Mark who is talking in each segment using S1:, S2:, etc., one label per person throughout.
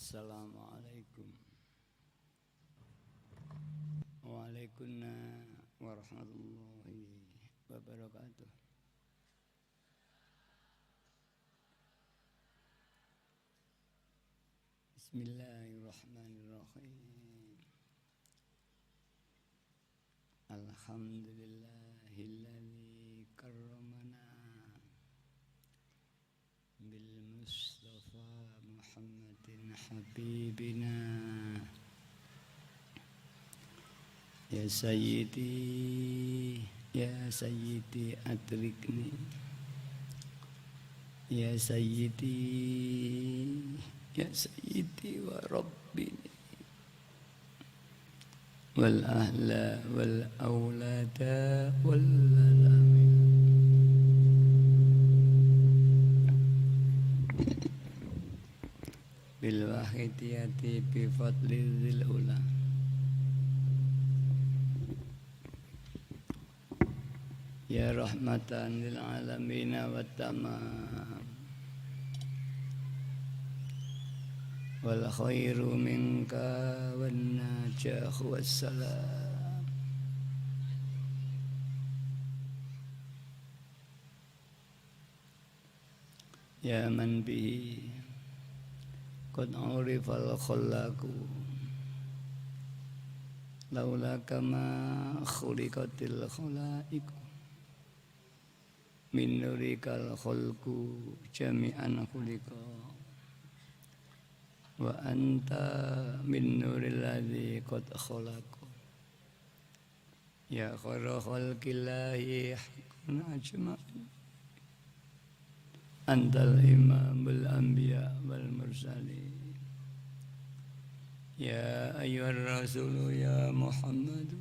S1: Assalamualaikum Waalaikumsalam warahmatullahi wabarakatuh. Bismillahirrahmanirrahim. Alhamdulillahilladzi karramana bil Mustafa Muhammadin habibina. Ya Sayyidi adrikni. Ya Sayyidi wa Rabbini wal ahla wal awlada wal alamin. Bil wahidiyati bi fadli dzil ula. Ya rahmatan lil alamin wa tamam wal khairu minka wan najah wassalam. Ya man bihi qad urifal khallaqu laula kama khuliqatil khalaiqu min nurikal khalqu jami'an khuliqa wa anta min nuril ladzi qad khalaqa. Ya khairu khalqillahi haqqan ajma'in antal imamul anbiya wal mursalin. Ya ayyuhar rasulu ya Muhammadu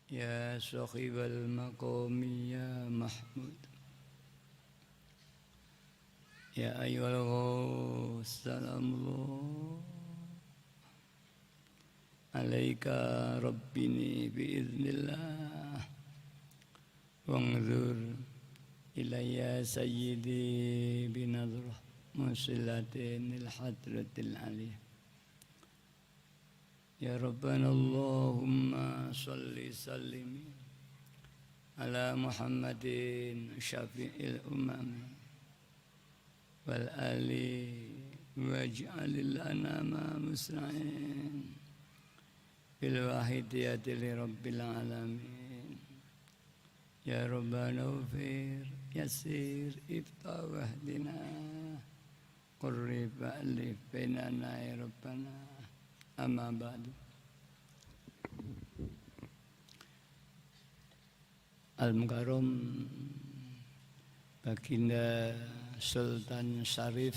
S1: ya sahibal maqami ya Mahmud. Ya ayyuhal ghaus salamullah alaika rabbini biiznillah wanzur ilayya sayyidi binadrah musilatin ilhadratil aliyah. Ya Rabbana Allahumma salli sallim ala Muhammadin syafi'il umam wal ali waj'alil anama musra'in bil wahidiyati li rabbil alamin. Ya Rabbana ufir yasir iftah wahdina qurrib alif bainana ya Rabbana. Amma ba'du. Al-Mukarram Baginda Sultan Syarif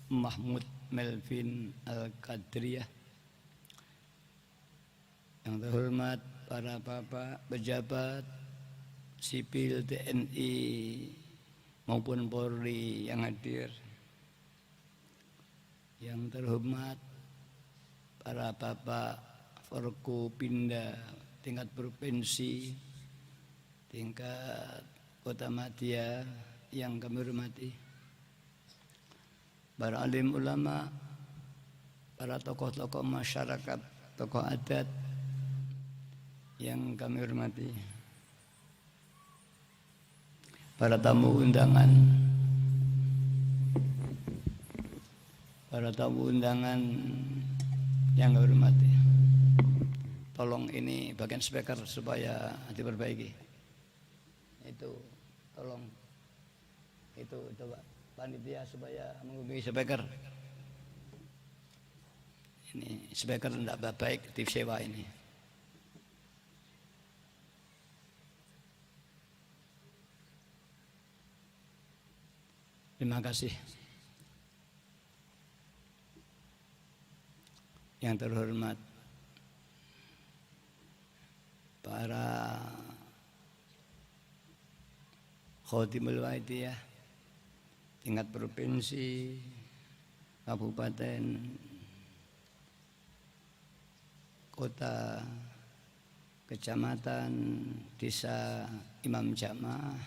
S1: Mahmud Melvin Al-Qadriyah, yang terhormat para bapak pejabat sipil TNI maupun Polri yang hadir, yang terhormat para bapak Forkopimda tingkat provinsi, tingkat kota madya yang kami hormati, para alim ulama, para tokoh-tokoh masyarakat, tokoh adat yang kami hormati, para tamu undangan, yang kami hormati. Tolong ini bagian speaker supaya diperbaiki. Itu tolong itu coba panitia supaya menghubungi speaker. Ini speaker tidak baik disewa ini. Terima kasih. Yang terhormat para Khotimul Waidiyah tingkat provinsi, kabupaten, kota, kecamatan, desa, imam jamaah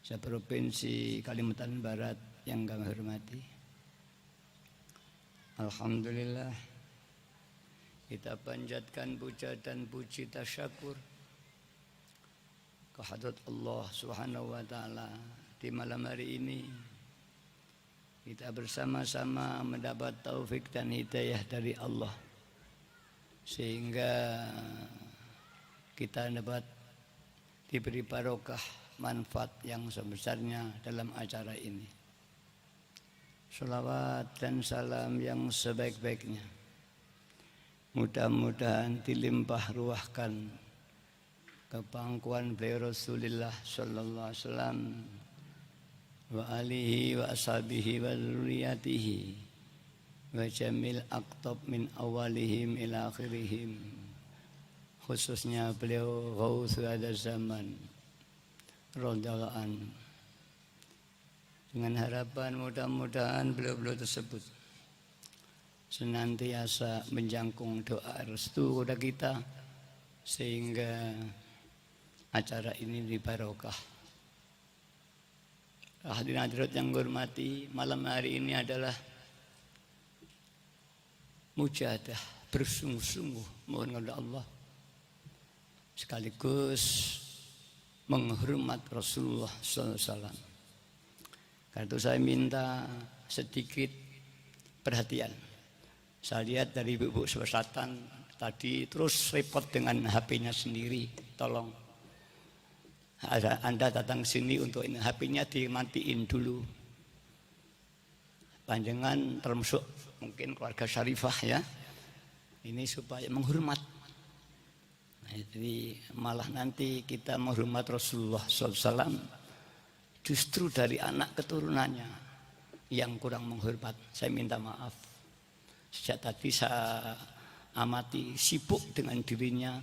S1: seprovinsi Kalimantan Barat yang kami hormati, Alhamdulillah, kita panjatkan puja dan puji tasyakur kehadrat Allah Subhanahu wa taala. Di malam hari ini kita bersama-sama mendapat taufik dan hidayah dari Allah, sehingga kita dapat diberi barokah manfaat yang sebesarnya dalam acara ini. Salawat dan salam yang sebaik-baiknya mudah-mudahan dilimpah ruahkan ke pangkuan beliau Rasulullah sallallahu alaihi wasallam wa alihi wa ashabihi wa dzurriyyatihi wa jamil aqtab min awalihim ila akhirihim, khususnya beliau Ghausul Zaman radhiyallahu anhu. Dengan harapan mudah-mudahan beliau-beliau tersebut senantiasa menjangkung doa restu kepada kita, sehingga acara ini dibarokah. Hadirin hadirat yang hormati, malam hari ini adalah mujahadah, bersungguh-sungguh mohon kepada Allah, sekaligus menghormat Rasulullah SAW. Karena itu saya minta sedikit perhatian. Saya lihat dari ibu-ibu selatan tadi terus repot dengan HP-nya sendiri. Tolong Anda datang sini untuk ini, HP-nya dimatiin dulu. Panjangan termasuk mungkin keluarga Syarifah ya. Ini supaya menghormat. Nah, jadi malah nanti kita menghormat Rasulullah SAW. Justru dari anak keturunannya yang kurang menghormat. Saya minta maaf. Sejak tadi saya amati sibuk dengan dirinya,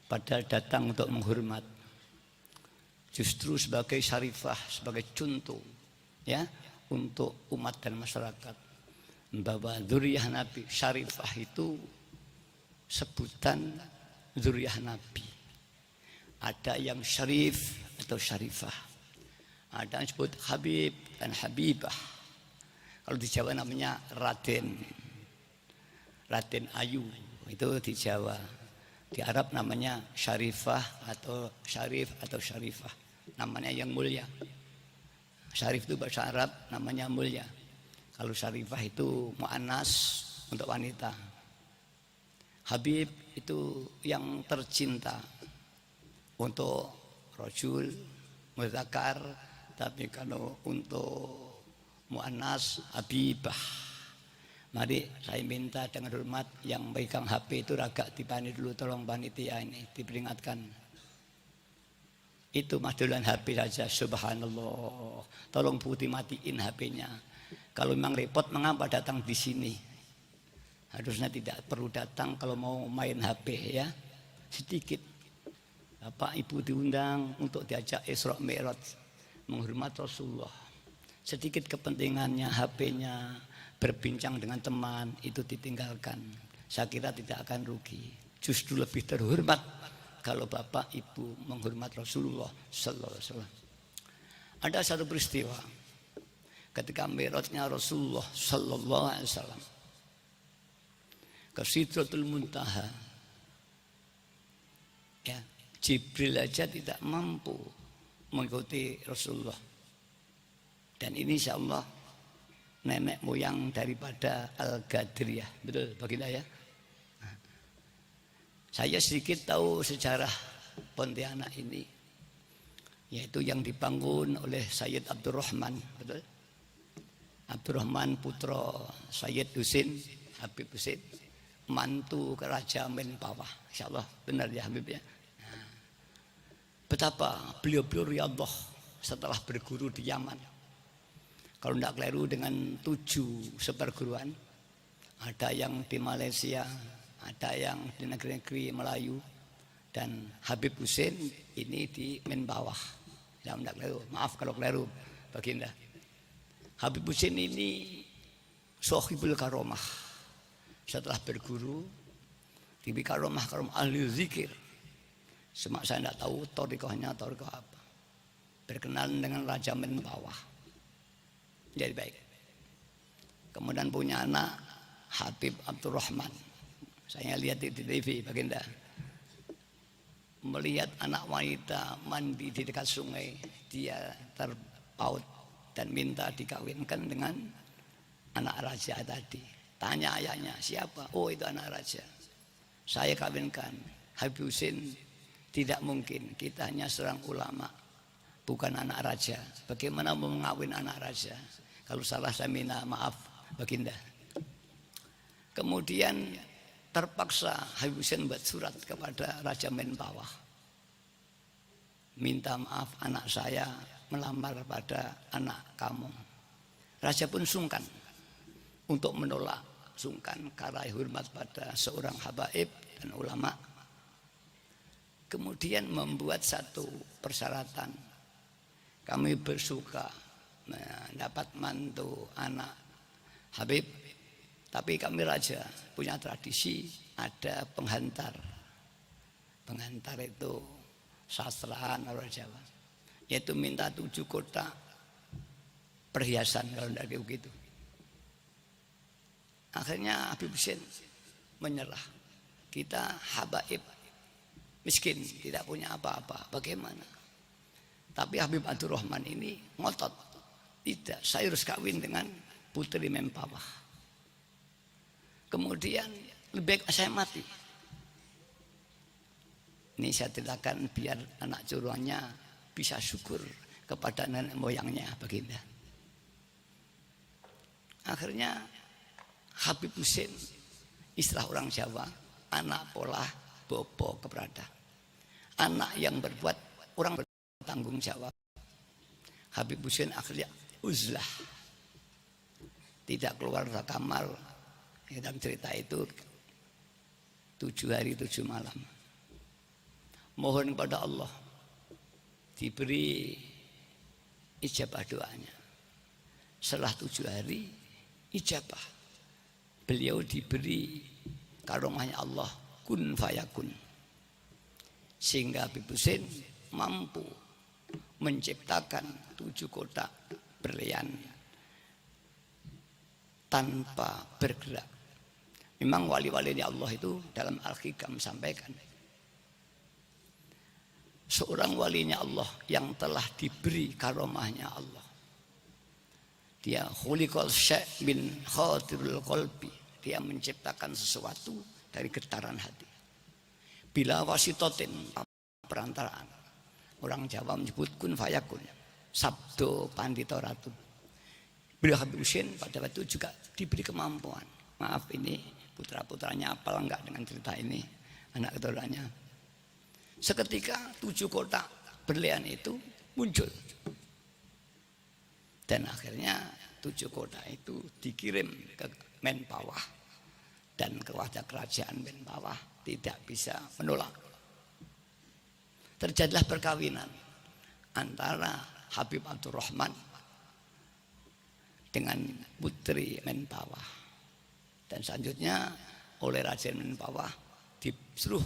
S1: padahal datang untuk menghormat. Justru sebagai syarifah, sebagai contoh ya untuk umat dan masyarakat, bahwa dzurriyyah Nabi. Syarifah itu sebutan dzurriyyah Nabi. Ada yang syarif atau syarifah. Ada yang disebut Habib dan Habibah. Kalau di Jawa namanya Raden Ayu, itu di Jawa. Di Arab namanya Syarifah atau Syarif atau Syarifah, namanya yang mulia. Syarif itu bahasa Arab namanya mulia. Kalau Syarifah itu mu'annas untuk wanita. Habib itu yang tercinta untuk rajul muzakkar. Tapi kalau untuk mu'annas habibah. Mari saya minta dengan hormat yang pegang HP itu agak dipani dulu, tolong panitia ini diperingatkan. Itu madulan HP saja, subhanallah. Tolong putih matiin HP-nya. Kalau memang repot mengapa datang di sini? Harusnya tidak perlu datang kalau mau main HP ya. Sedikit Bapak Ibu diundang untuk diajak Isra Mi'raj, menghormat Rasulullah. Sedikit kepentingannya, HP-nya, berbincang dengan teman, itu ditinggalkan. Saya kira tidak akan rugi. Justru lebih terhormat kalau Bapak Ibu menghormat Rasulullah sallallahu alaihi wasallam. Ada satu peristiwa ketika Mi'rajnya Rasulullah sallallahu alaihi wasallam ke Sidratul Muntaha. Ya, Jibril aja tidak mampu mengikuti Rasulullah. Dan ini insya Allah nenek moyang daripada Al-Ghadriyah. Betul baginda ya. Saya sedikit tahu sejarah Pontianak ini, yaitu yang dibangun oleh Sayyid Abdurrahman. Betul. Abdurrahman putra Sayyid Husin, Habib Husin, mantu Raja Menpawah. Insya Allah benar ya Habib ya. Betapa beliau-beliau riyadhah setelah berguru di Yaman. Kalau tidak keliru dengan 7 seperguruan. Ada yang di Malaysia, ada yang di negeri-negeri Melayu. Dan Habib Husin ini di Menpawah. Tidak keliru, maaf kalau keliru baginda. Habib Husin ini sohibul karomah. Setelah berguru di karomah ahli zikir. Semak saya tidak tahu torikohnya torikoh apa. Berkenalan dengan Raja Menpawah. Jadi baik. Kemudian punya anak Habib Abdurrahman. Saya lihat di TV Baginda. Melihat anak wanita mandi di dekat sungai, dia terpaut dan minta dikawinkan dengan anak raja tadi. Tanya ayahnya, siapa? Oh, itu anak raja. Saya kawinkan. Habib Husin, tidak mungkin, kita hanya seorang ulama, bukan anak raja. Bagaimana mau mengawin anak raja? Kalau salah saya minta maaf Baginda. Kemudian terpaksa Habib Husin buat surat kepada Raja Menpawah. Minta maaf, anak saya melamar pada anak kamu. Raja pun sungkan untuk menolak, sungkan karena hormat pada seorang habaib dan ulama. Kemudian membuat satu persyaratan. Kami bersuka mendapat mantu anak Habib, tapi kami raja punya tradisi ada penghantar. Penghantar itu sastraan orang Jawa, yaitu minta 7 kotak perhiasan kalau tidak begitu. Akhirnya Habib Husin menyerah. Kita habaib miskin, tidak punya apa-apa, bagaimana? Tapi Habib Abdurrahman ini ngotot, tidak, saya harus kawin dengan putri Mempawah. Kemudian lebih baik saya mati. Ini saya ceritakan biar anak curuannya bisa syukur kepada nenek moyangnya Baginda. Akhirnya Habib Husin, istilah orang Jawa, anak pola bobo keberada. Anak yang berbuat orang bertanggung jawab. Habib Husin akhirnya uzlah, tidak keluar dari kamar. Dalam cerita itu 7 hari 7 malam. Mohon kepada Allah diberi ijabah doanya. Setelah 7 hari ijabah, beliau diberi karomahnya Allah, kun fayakun. Sehingga Habib Husin mampu menciptakan 7 kotak berlian tanpa bergerak. Memang wali-walinya Allah itu dalam Al-Hikam sampaikan, seorang walinya Allah yang telah diberi karomahnya Allah, dia khuliqal syai' bin khatirul qalbi, dia menciptakan sesuatu dari getaran hati. Bila wasitotin, perantaraan. Orang Jawa menyebut kun fayakun, sabdo pandita ratu. Beliau Habib Husin pada waktu itu juga diberi kemampuan. Maaf, ini putra-putranya apal enggak dengan cerita ini, anak keturunannya. Seketika 7 kotak berlian itu muncul. Dan akhirnya 7 kotak itu dikirim ke Menpawah. Dan kepada kerajaan Menpawah tidak bisa menolak. Terjadilah perkawinan antara Habib Abdurrahman dengan putri Menpawah. Dan selanjutnya oleh Raja Menpawah disuruh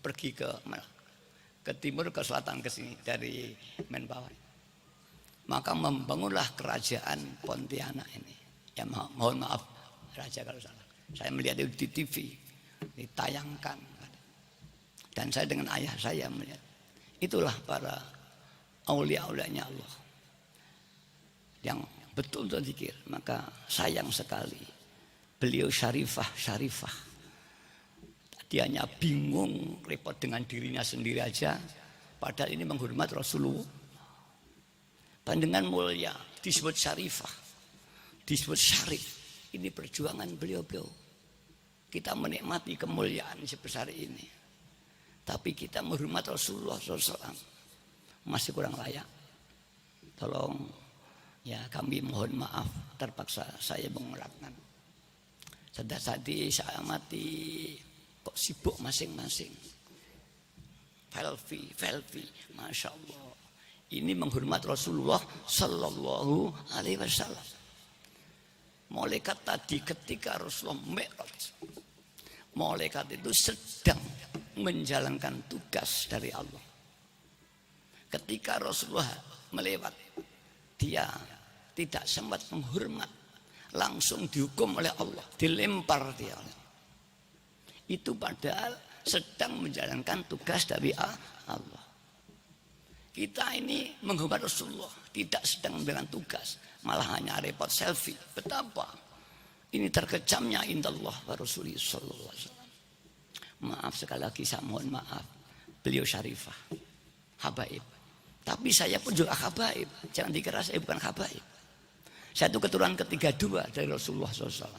S1: pergi ke timur, ke selatan, ke sini dari Menpawah. Maka membangunlah kerajaan Pontianak ini. Ya mohon maaf Raja kalau salah. Saya melihat itu di TV, ditayangkan. Dan saya dengan ayah saya melihat. Itulah para aulia-aulianya Allah yang betul-betul zikir. Maka sayang sekali beliau syarifah. Dia hanya bingung, repot dengan dirinya sendiri aja. Padahal ini menghormat Rasulullah. Pandangan mulia disebut syarifah, disebut syarif. Ini perjuangan beliau-beliau. Kita menikmati kemuliaan sebesar ini, tapi kita menghormat Rasulullah SAW masih kurang layak. Tolong ya, kami mohon maaf terpaksa saya mengungkapkan. Tadi saya amati kok sibuk masing-masing. Velvi, masya Allah. Ini menghormat Rasulullah Sallallahu Alaihi Wasallam. Malaikat tadi ketika Rasulullah Mi'raj, malaikat itu sedang menjalankan tugas dari Allah. Ketika Rasulullah melewat, dia tidak sempat menghormat. langsung dihukum oleh Allah, dilempar dia. Itu padahal sedang menjalankan tugas dari Allah. Kita ini menghormati Rasulullah, tidak sedang menjalankan tugas, malah hanya repot selfie. Betapa ini terkejamnya indallah wa Rasulullah sallallahu alaihi wasallam. Maaf sekali lagi, saya mohon maaf. Beliau syarifah, habaib. Tapi saya pun juga habaib. Jangan dikira saya bukan habaib. Saya itu keturunan ke-32 dari Rasulullah SAW.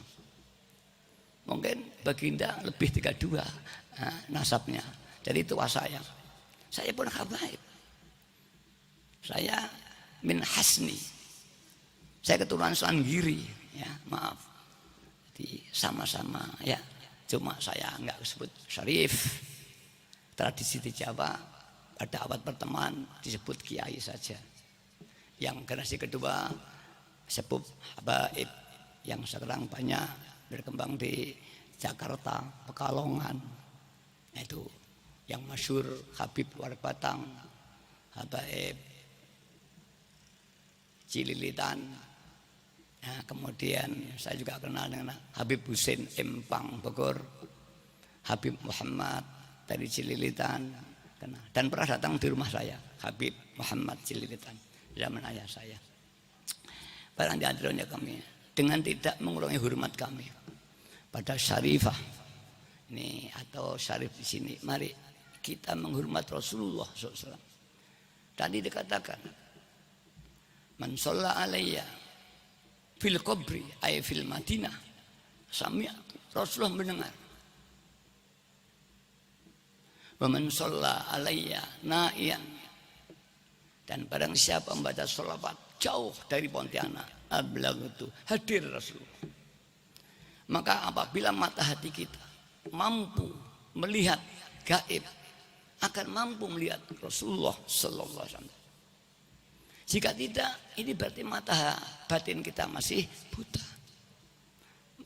S1: Mungkin baginda lebih 32 nasabnya. Jadi tua saya. Saya pun habaib. Saya min hasni. Saya keturunan Selanggiri. Ya, maaf. Jadi sama-sama ya. Cuma saya enggak sebut syarif. Tradisi di Jawa pada abad pertengahan disebut kiai saja. Yang generasi kedua sepuh habaib yang sekarang banyak berkembang di Jakarta, Pekalongan. Itu yang masyhur Habib Warbatang, habaib Cililitan. Nah, kemudian saya juga kenal dengan Habib Husin Empang Bogor, Habib Muhammad dari Cililitan, dan pernah datang di rumah saya, Habib Muhammad Cililitan, zaman ayah saya. Barang diantaranya kami dengan tidak mengurangi hormat kami pada syarifah ini atau syarif di sini. Mari kita menghormat Rasulullah SAW. Tadi dikatakan, man shalla alayya fil qabri ay fil Madinah, sami'tu, Rasulullah mendengar. Wa man shalla alayya na'iyan, dan barang siapa membaca sholawat jauh dari Pontianak, ablag itu hadir Rasulullah. Maka apabila mata hati kita mampu melihat gaib, akan mampu melihat Rasulullah sallallahu alaihi wasallam. Jika tidak, ini berarti mata batin kita masih buta.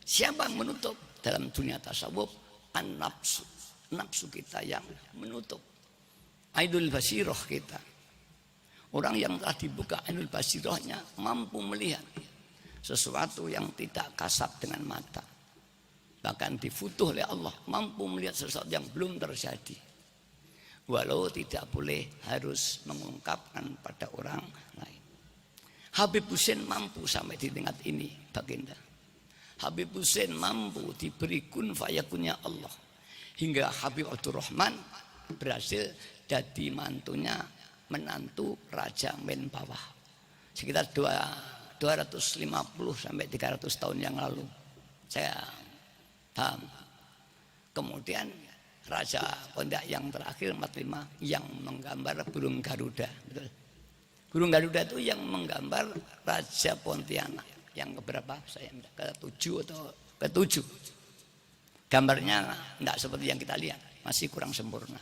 S1: Siapa yang menutup dalam dunia tasawuf? An-nafsu. Nafsu kita yang menutup ainul basirah kita. Orang yang telah dibuka ainul basirahnya mampu melihat sesuatu yang tidak kasat dengan mata. Bahkan difutuh oleh Allah, mampu melihat sesuatu yang belum terjadi. Walau tidak boleh harus mengungkapkan pada orang lain. Habib Husin mampu sampai di tingkat ini, baginda. Habib Husin mampu diberi kun fayakunnya Allah. Hingga Habib Abdurrahman berhasil jadi menantu Raja Menpawah. Sekitar 250 sampai 300 tahun yang lalu. Saya paham. Kemudian Raja Pontianak yang terakhir 45 yang menggambar burung Garuda. Betul. Burung Garuda itu yang menggambar Raja Pontianak. Yang keberapa? Saya ke-7 atau ke-7. Gambarnya tidak seperti yang kita lihat, masih kurang sempurna.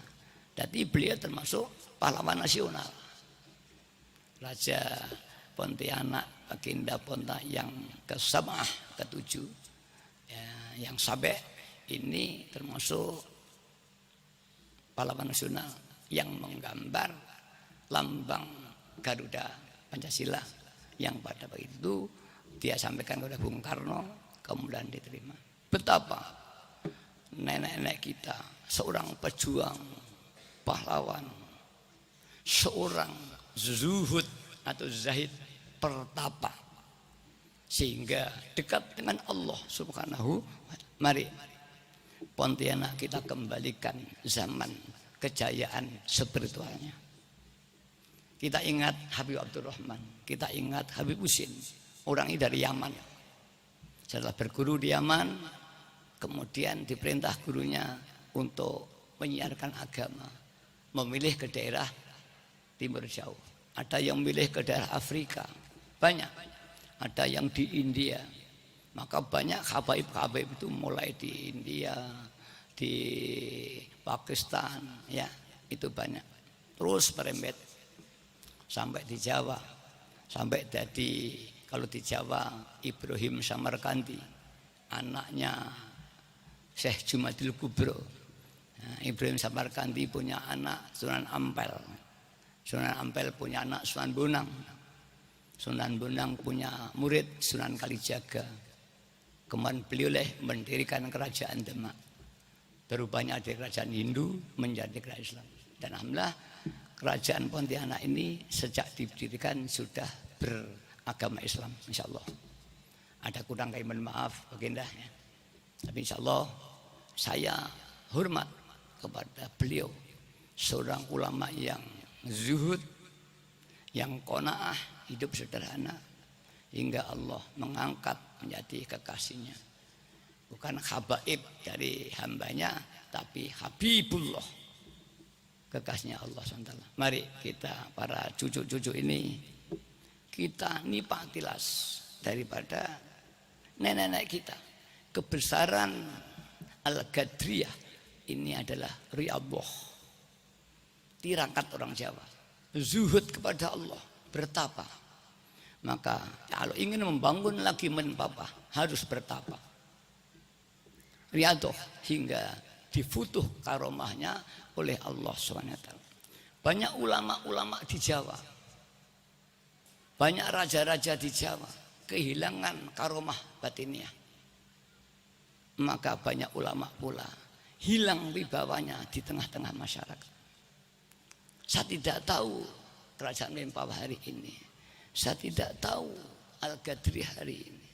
S1: Jadi beliau termasuk pahlawan nasional. Raja Pontianak, baginda Pontianak yang ke-7, ke-7, ya, yang sampai ini termasuk pahlawan nasional yang menggambar lambang Garuda Pancasila yang pada waktu itu dia sampaikan kepada Bung Karno, kemudian diterima. Betapa nenek-nenek kita, seorang pejuang, pahlawan, seorang zuhud atau zahid, pertapa, sehingga dekat dengan Allah Subhanahu wa ta'ala. Mari Pontianak kita kembalikan zaman kejayaan spiritualnya. Kita ingat Habib Abdurrahman, kita ingat Habib Husin, orang ini dari Yaman. Setelah berguru di Yaman, kemudian diperintah gurunya untuk menyiarkan agama, memilih ke daerah timur jauh. Ada yang memilih ke daerah Afrika, banyak. Ada yang di India. Maka banyak habaib-habaib itu mulai di India, di Pakistan, ya itu banyak. Terus merembet sampai di Jawa, sampai jadi kalau di Jawa Ibrahim Samarkandi, anaknya Syekh Jumadil Kubro. Nah, Ibrahim Samarkandi punya anak Sunan Ampel. Sunan Ampel punya anak Sunan Bonang. Sunan Bonang punya murid Sunan Kalijaga. Kemudian beliau mendirikan kerajaan Demak. Berubahnya dari kerajaan Hindu menjadi kerajaan Islam. Dan alhamdulillah kerajaan Pontianak ini sejak didirikan sudah beragama Islam, insya Allah. Ada kurang kami mohon maaf baginda ya. Tapi insya Allah saya hormat kepada beliau, seorang ulama yang zuhud, yang qanaah, hidup sederhana, hingga Allah mengangkat menjadi kekasihnya. Bukan habaib dari hambanya, tapi Habibullah, kekasihnya Allah SWT. Mari kita para cucu-cucu ini, kita nipak tilas daripada nenek-nenek kita. Kebesaran Al-Gadriyah ini adalah riyadhah, tirakat orang Jawa, zuhud kepada Allah, bertapa. Maka kalau ingin membangun lagi menpapa harus bertapa, riyadhah, hingga difutuh karomahnya oleh Allah SWT. Banyak ulama-ulama di Jawa, banyak raja-raja di Jawa kehilangan karomah batiniah. Maka banyak ulama pula hilang wibawanya di tengah-tengah masyarakat. Saya tidak tahu kerajaan Mempawah hari ini, saya tidak tahu Al-Gadri hari ini,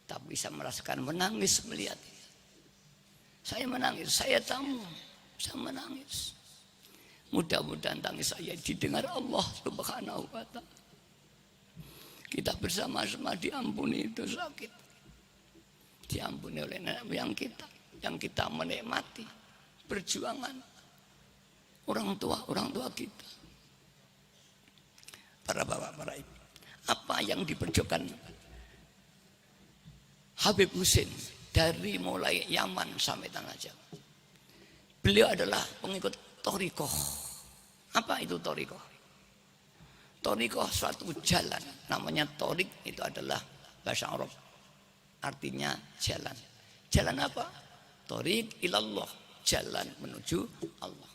S1: tapi saya merasakan menangis melihat. Saya menangis, saya tamu, saya menangis. Mudah-mudahan tangis saya didengar Allah Subhanahu wa Ta'ala. Kita bersama-sama diampuni dosa kita, diampuni oleh nenek moyang kita, yang kita menikmati perjuangan orang tua kita, para bapak, para ibu. Apa yang diperjuangkan Habib Hussein dari mulai Yaman sampai Tanah Jawa. Beliau adalah pengikut thariqah. Apa itu thariqah? Thariqah suatu jalan, namanya thariq itu adalah bahasa Arab, artinya jalan. Jalan apa? Thariq ilallah, jalan menuju Allah.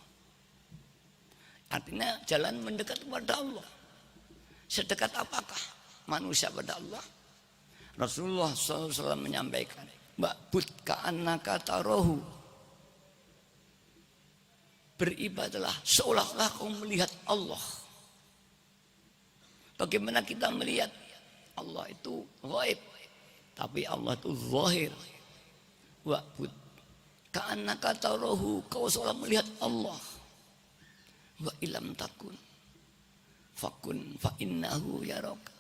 S1: Artinya jalan mendekat kepada Allah. Sedekat apakah manusia pada Allah? Rasulullah SAW menyampaikan, "Ba'bud ka'annaka tarahu." Beribadahlah seolah-olah kau melihat Allah. Bagaimana kita melihat Allah itu ghaib, tapi Allah itu zahir. Wa'bud ka'annaka tarahu, kau seolah melihat Allah. Wa ilam takun fakun fa innahu yaraka.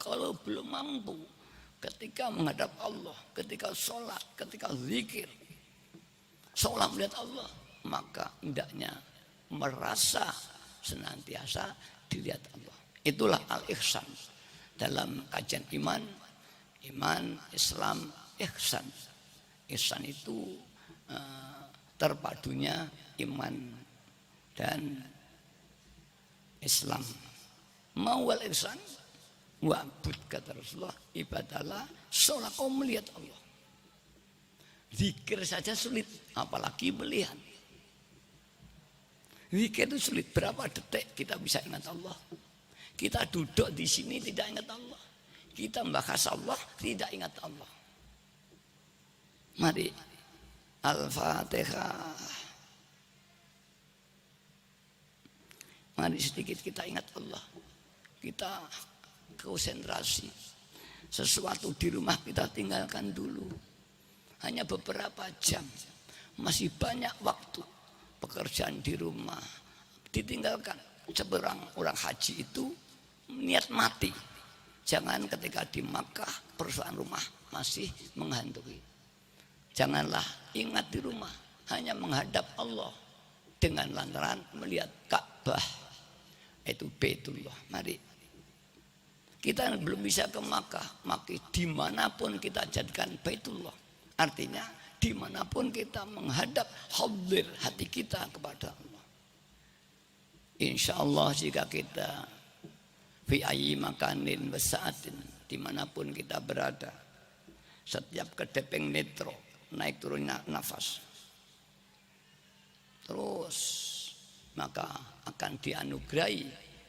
S1: Kalau belum mampu ketika menghadap Allah, ketika sholat, ketika zikir, seolah melihat Allah, maka hendaknya merasa senantiasa dilihat Allah. Itulah al-ihsan dalam kajian iman, Islam, ihsan. Ihsan itu terpadunya iman dan Islam. Mawal ihsan wa'bud, kata Rasulullah, ibadalah seolah kau melihat Allah. Zikir saja sulit, apalagi melihat. Zikir itu sulit. Berapa detik kita bisa ingat Allah? Kita duduk di sini tidak ingat Allah. Kita membahas Allah tidak ingat Allah. Mari Al-Fatihah. Mari sedikit kita ingat Allah. Kita konsentrasi. Sesuatu di rumah kita tinggalkan dulu. Hanya beberapa jam. Masih banyak waktu. Pekerjaan di rumah ditinggalkan. Seberang orang haji itu niat mati. Jangan ketika di Makkah persoalan rumah masih menghantui. Janganlah ingat di rumah. Hanya menghadap Allah. Dengan lantaran melihat Ka'bah. Itu Baitullah. Mari. Kita belum bisa ke Makkah. Maka dimanapun kita jadikan Baitullah. Artinya dimanapun kita menghadap, hadir hati kita kepada Allah. Insya Allah jika kita fi ayyi makanin wasaatin, dimanapun kita berada, setiap kedeping netro naik turun nafas, terus maka akan dianugerahi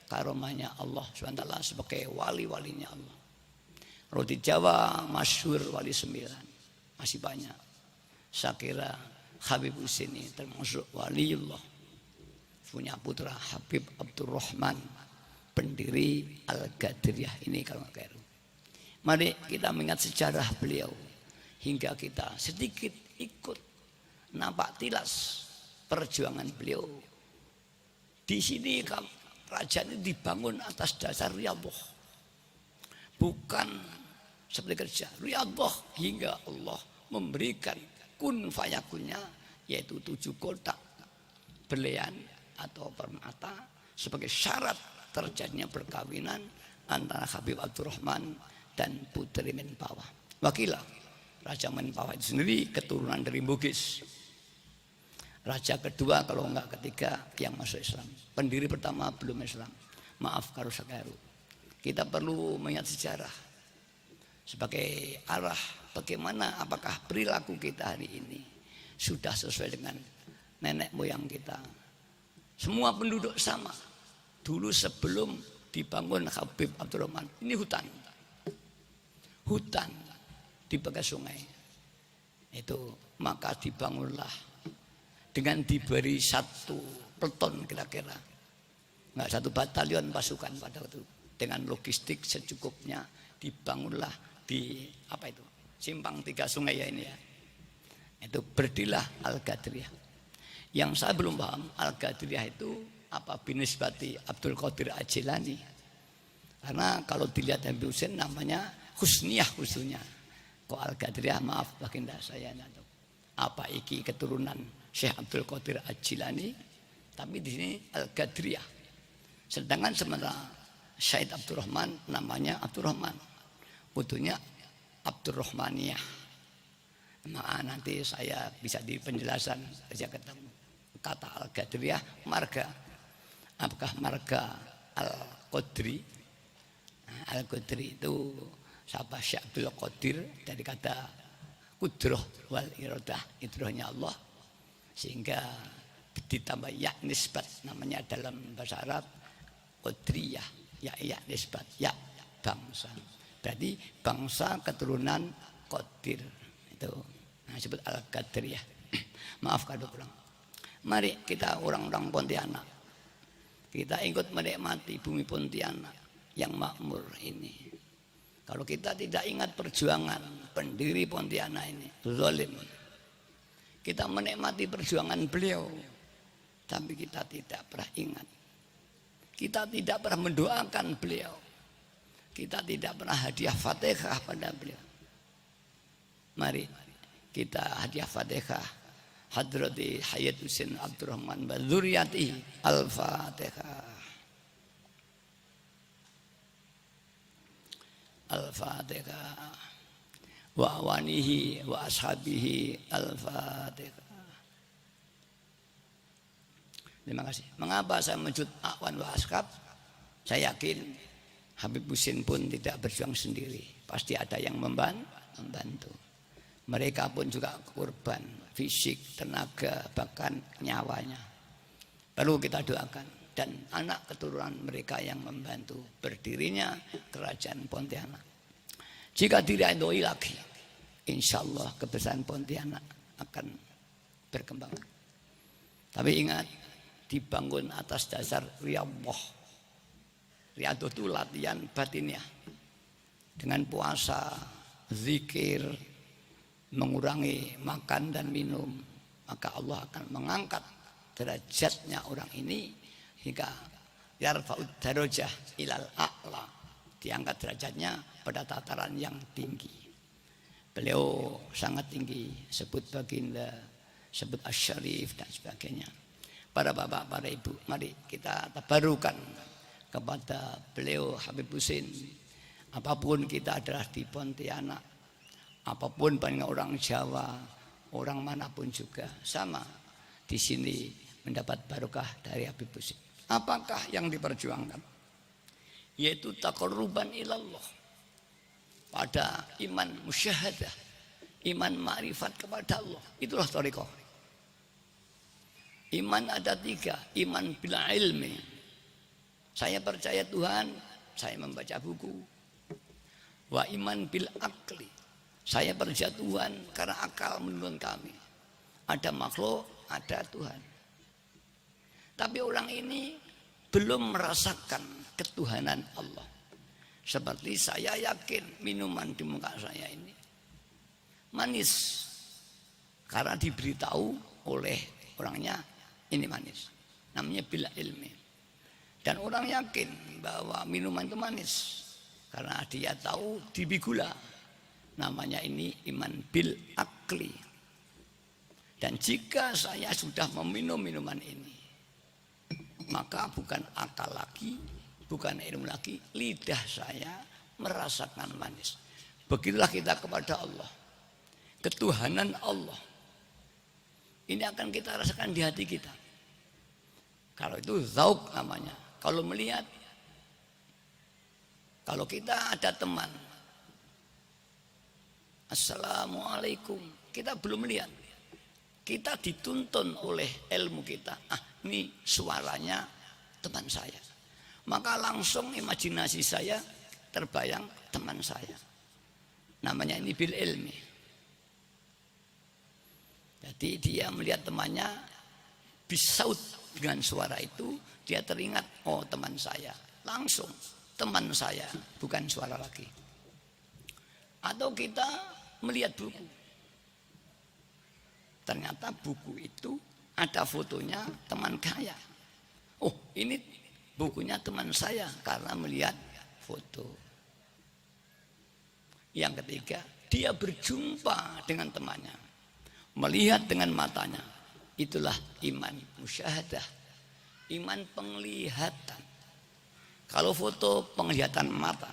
S1: karomahnya Allah SWT sebagai wali-walinya Allah. Kalau di Jawa masyhur wali 9. masih banyak. Saya kira Habib Husin ini termasuk waliullah. Punya putra Habib Abdurrahman, pendiri Al-Qadiriyah ini kalau nggak keliru. Mari kita mengingat sejarah beliau hingga kita sedikit ikut nampak tilas perjuangan beliau. Di sini kerajaan ini dibangun atas dasar riyadhah, bukan seperti kerja riyadhah hingga Allah memberikan kun fayakunnya, yaitu 7 kotak berlian atau permata sebagai syarat terjadinya perkawinan antara Habib Abdurrahman dan Putri Menpawah. Wakilah Raja Menpawah itu sendiri keturunan dari Bugis. Raja kedua kalau enggak ketiga yang masuk Islam. Pendiri pertama belum Islam. Maaf kalau sekeliru. Kita perlu mengingat sejarah sebagai arah bagaimana apakah perilaku kita hari ini sudah sesuai dengan nenek moyang kita. Semua penduduk sama. Dulu sebelum dibangun Habib Abdurrahman, ini hutan. Hutan di bekas sungai. Itu maka dibangunlah dengan diberi 1 peleton kira-kira. Enggak 1 batalion pasukan pada waktu. Dengan logistik secukupnya dibangunlah di apa itu? Simpang 3 sungai ya ini ya. Itu berdirilah Al-Qadiriyah. Yang saya belum paham Al-Qadiriyah itu apa binisbati Abdul Qadir Al-Jilani. Karena kalau dilihat Habib Husin namanya Husniyah khususnya. Kok Al-Qadiriyah maaf baginda saya tahu. Apa iki keturunan Syekh Abdul Qadir Al-Jilani, tapi di sini Al-Qadiriyah. Sedangkan sementara Syed Abdurrahman namanya Abdurrahman. Butuhnya Abdurrahmaniyah. Nah, nanti saya bisa di penjelasan saja ketemu. Kata Al-Qadiriyah marga. Apakah marga Al-Qadri? Nah, Al-Qadri itu siapa? Syekh Abdul Qadir dari kata kudroh wal iradah, idrohnya Allah, sehingga ditambah ya nisbat namanya dalam bahasa Arab Qadriyah, ya nisbat, ya bangsa. Berarti bangsa keturunan Qadir itu. Nah, disebut Al-Qadiriyah. Maaf kalau kurang. Mari kita orang-orang Pontianak, kita ikut menikmati bumi Pontianak yang makmur ini. Kalau kita tidak ingat perjuangan pendiri Pontianak ini, zalim. Kita menikmati perjuangan beliau, tapi kita tidak pernah ingat. Kita tidak pernah mendoakan beliau. Kita tidak pernah hadiah Fatihah pada beliau. Mari kita hadiah Fatihah Hadrati Hayyat Husin Abdurrahman wa dzurriyyatihi. Al-Fatihah. Al-Fatihah. Wa awanihi wa ashabihi. Al-Fatihah. Terima kasih. Mengapa saya menyebut Awan wa Ashab? Saya yakin Habib Husin pun tidak berjuang sendiri. Pasti ada yang membantu. Mereka pun juga korban fisik, tenaga, bahkan nyawanya. Perlu kita doakan. Dan anak keturunan mereka yang membantu berdirinya Kerajaan Pontianak. Jika diridhoi lagi, insya Allah kebesaran Pontianak akan berkembang. Tapi ingat, dibangun atas dasar riyadhah. Riyadhah itu latihan batinnya. Dengan puasa, zikir, mengurangi makan dan minum, maka Allah akan mengangkat derajatnya orang ini hingga yarfa'ud darajah ilal a'la, diangkat derajatnya pada tataran yang tinggi. Beliau sangat tinggi, sebut baginda, sebut asyarif dan sebagainya. Para bapak, para ibu, mari kita tabarukan kepada beliau Habib Husin. Apapun kita adalah di Pontianak, apapun banyak orang Jawa, orang manapun juga sama di sini mendapat barokah dari Habib Husin. Apakah yang diperjuangkan? Yaitu taqarruban ilallah, pada iman musyahadah, iman ma'rifat kepada Allah. Itulah thariqah. Iman ada 3, iman bila ilmi. Saya percaya Tuhan, saya membaca buku. Wa iman bil akli. Saya percaya Tuhan karena akal menurun kami. Ada makhluk, ada Tuhan. Tapi orang ini belum merasakan ketuhanan Allah. Seperti saya yakin minuman di muka saya ini manis. Karena diberitahu oleh orangnya ini manis. Namanya bil ilmi. Dan orang yakin bahwa minuman itu manis. Karena dia tahu dibigula. Namanya ini iman bil akli. Dan jika saya sudah meminum minuman ini, maka bukan akal lagi, bukan ilmu lagi, lidah saya merasakan manis. Begitulah kita kepada Allah. Ketuhanan Allah. Ini akan kita rasakan di hati kita. Kalau itu zauk namanya. Kalau melihat, kalau kita ada teman, Assalamualaikum, kita belum melihat. Kita dituntun oleh ilmu kita. Ini suaranya teman saya. Maka langsung imajinasi saya terbayang teman saya. Namanya ini bil ilmi. Jadi dia melihat temannya bisaut dengan suara itu, dia teringat, oh teman saya. Langsung teman saya, bukan suara lagi. Atau kita melihat buku. Ternyata buku itu ada fotonya teman kaya. Oh, ini bukunya teman saya karena melihat foto. Yang ketiga, dia berjumpa dengan temannya. Melihat dengan matanya. Itulah iman musyahadah. Iman penglihatan. Kalau foto penglihatan mata.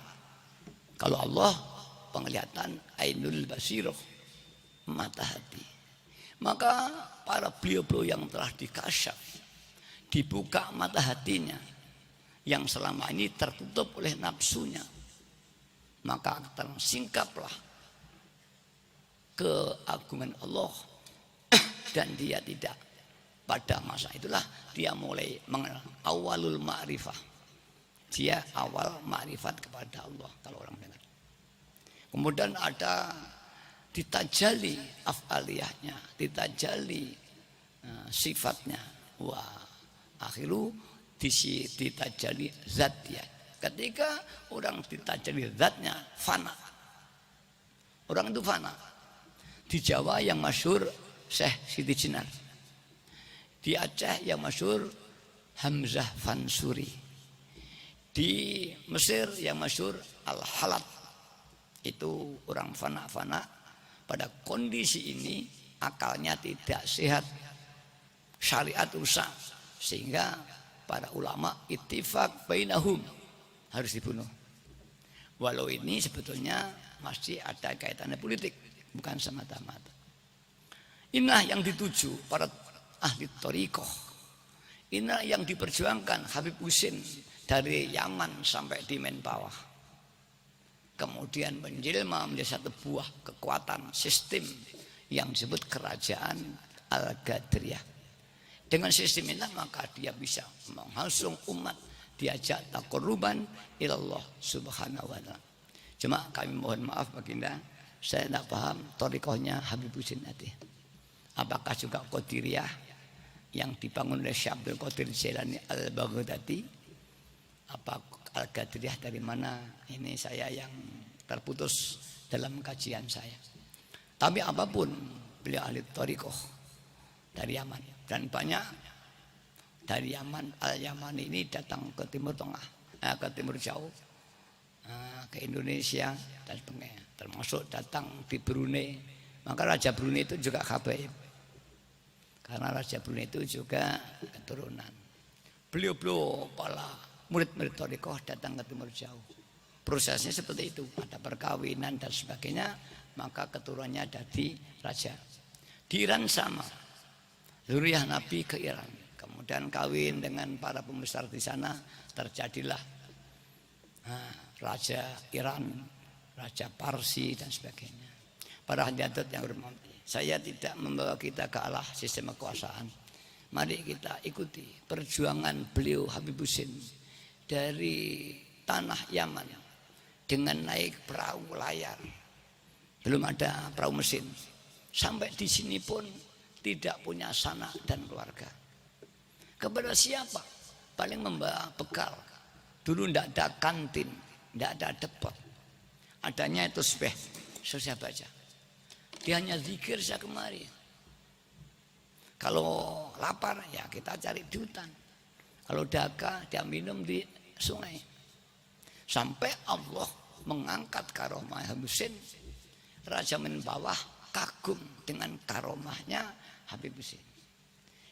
S1: Kalau Allah penglihatan ainul basiroh, mata hati. Maka para beliau-beliau yang telah dikasyaf, dibuka mata hatinya yang selama ini tertutup oleh nafsunya, maka tersingkaplah keagungan Allah. Dan dia tidak, pada masa itulah dia mulai mengenal awalul ma'rifah. Dia awal ma'rifat kepada Allah kalau orang dengar. Kemudian ada ditajali af'aliyahnya, ditajali sifatnya. Wah, akhiru ditajali zatnya. Ketika orang ditajali zatnya, fana. Orang itu fana. Di Jawa yang masyhur Syekh Siti Jenar. Di Aceh yang masyhur Hamzah Fansuri. Di Mesir yang masyhur Al-Halat. Itu orang fana-fana. Pada kondisi ini akalnya tidak sehat, syariat rusak, sehingga para ulama ittifaq bainahum harus dibunuh. Walau ini sebetulnya masih ada kaitannya politik, bukan semata-mata. Inilah yang dituju para ahli thariqah. Inilah yang diperjuangkan Habib Husin dari Yaman sampai di Mentawai. Kemudian menjelma menjadi satu buah kekuatan sistem yang disebut kerajaan Al-Qadiriyah. Dengan sistem ini maka dia bisa menghasung umat, diajak taqarruban ilallah subhanahu wa ta'ala. Cuma kami mohon maaf baginda, saya tidak paham thariqahnya Habib Husin tadi. Apakah juga Qadiriyah yang dibangun oleh Syekh Abdul Qadir Jailani Al-Baghdadi? Apa Al-Qadiriyah dari mana? Ini saya yang terputus dalam kajian saya. Tapi apapun, beliau ahli thariqah dari Yaman. Dan banyak dari Yaman, Al-Yaman ini datang ke Timur Tengah, ke Timur Jauh, ke Indonesia dan sebagainya. Termasuk datang di Brunei. Maka Raja Brunei itu juga habaib. Karena Raja Brunei itu juga keturunan. Beliau-beliau para murid-murid thariqah datang ke Timur Jauh. Prosesnya seperti itu, ada perkawinan dan sebagainya, maka keturunannya jadi raja. Di Iran sama, zuriyah Nabi ke Iran, kemudian kawin dengan para pembesar di sana, terjadilah raja Iran, raja Parsi dan sebagainya. Para hadirat yang hormati, saya tidak membawa kita ke arah sistem kekuasaan. Mari kita ikuti perjuangan beliau Habib Husin dari tanah Yaman dengan naik perahu layar belum ada perahu mesin. Sampai di sini pun tidak punya sanak dan keluarga. Kepada siapa? Paling membawa bekal. Dulu tidak ada kantin, tidak ada depot. Adanya itu saya baca. Dia hanya zikir saya kemari. Kalau lapar ya kita cari di hutan. Kalau dahaga dia minum di sungai. Sampai Allah mengangkat karomah Habib Husin. Raja Minbawah kagum dengan karomahnya Habib Husin.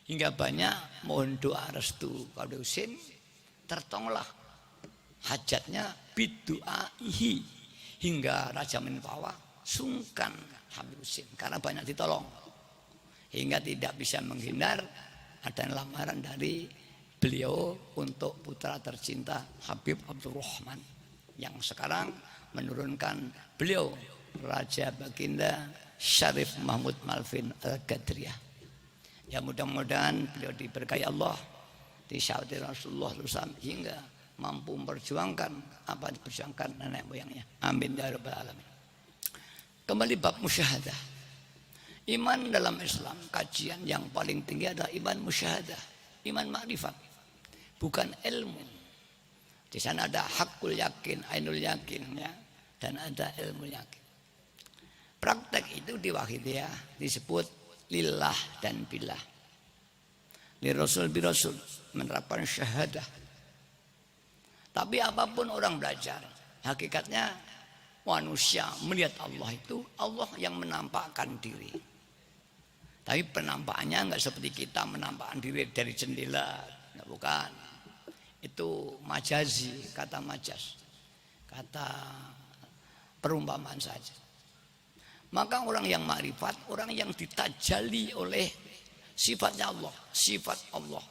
S1: Hingga banyak mohon doa restu Habib Husin, tertonglah hajatnya bidu'aihi. Hingga Raja Minbawah sungkan Habib Husin karena banyak ditolong. Hingga tidak bisa menghindar ada lamaran dari beliau untuk putra tercinta Habib Abdurrahman yang sekarang menurunkan beliau Raja Baginda Syarif Mahmud Malvin Al-Qadriyah. Ya mudah-mudahan beliau diberkahi Allah, disyawarati Rasulullah SAW hingga mampu memperjuangkan apa diperjuangkan nenek moyangnya. Amin ya rabbal alamin. Kembali bab musyahadah. Iman dalam Islam kajian yang paling tinggi adalah iman musyahadah, iman makrifat, bukan ilmu. Di sana ada hakul yakin, ainul yakin ya, dan ada ilmu yakin. Praktek itu di wahidiyah disebut lillah dan billah. Li rasul bi rasul menerapkan syahadah. Tapi apapun orang belajar, hakikatnya manusia melihat Allah itu Allah yang menampakkan diri. Tapi penampakannya enggak seperti kita menampakkan diri dari jendela, enggak, bukan. Itu majazi, kata majaz, kata perumpamaan saja. Maka orang yang makrifat, orang yang ditajali oleh sifatnya Allah, sifat Allah,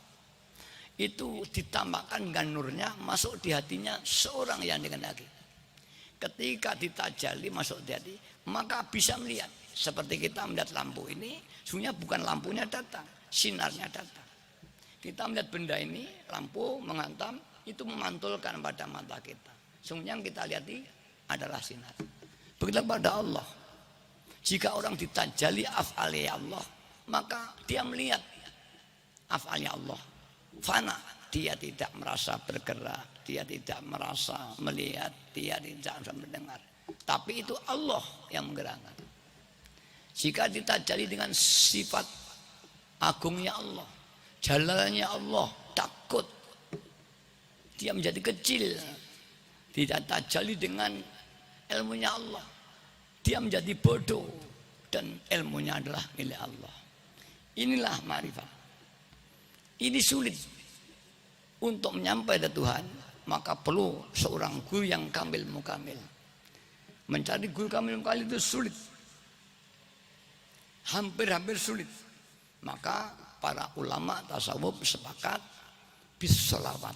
S1: itu ditampakkan dengan nurnya masuk di hatinya seorang yang dikehendaki. Ketika ditajali masuk di hati, maka bisa melihat. Seperti kita melihat lampu ini, sebenarnya bukan lampunya datang, sinarnya datang. Kita melihat benda ini, lampu menghantam, itu memantulkan pada mata kita. Sebenarnya yang kita lihat ini adalah sinar. Begitu pada Allah. Jika orang ditajali af'ali Allah, maka dia melihat af'ali Allah. Fana, dia tidak merasa bergerak, dia tidak merasa melihat, dia tidak merasa mendengar. Tapi itu Allah yang menggerakkan. Jika ditajali dengan sifat agungnya Allah, jalalnya Allah, takut, dia menjadi kecil. Ditajali dengan ilmunya Allah, dia menjadi bodoh dan ilmunya adalah milik Allah. Inilah ma'rifat. Ini sulit untuk menyampaikan ke Tuhan, maka perlu seorang guru yang kamil mukamil. Mencari guru kamil mukamil itu sulit, hampir sulit. Maka para ulama tasawuf sepakat bis sholawat.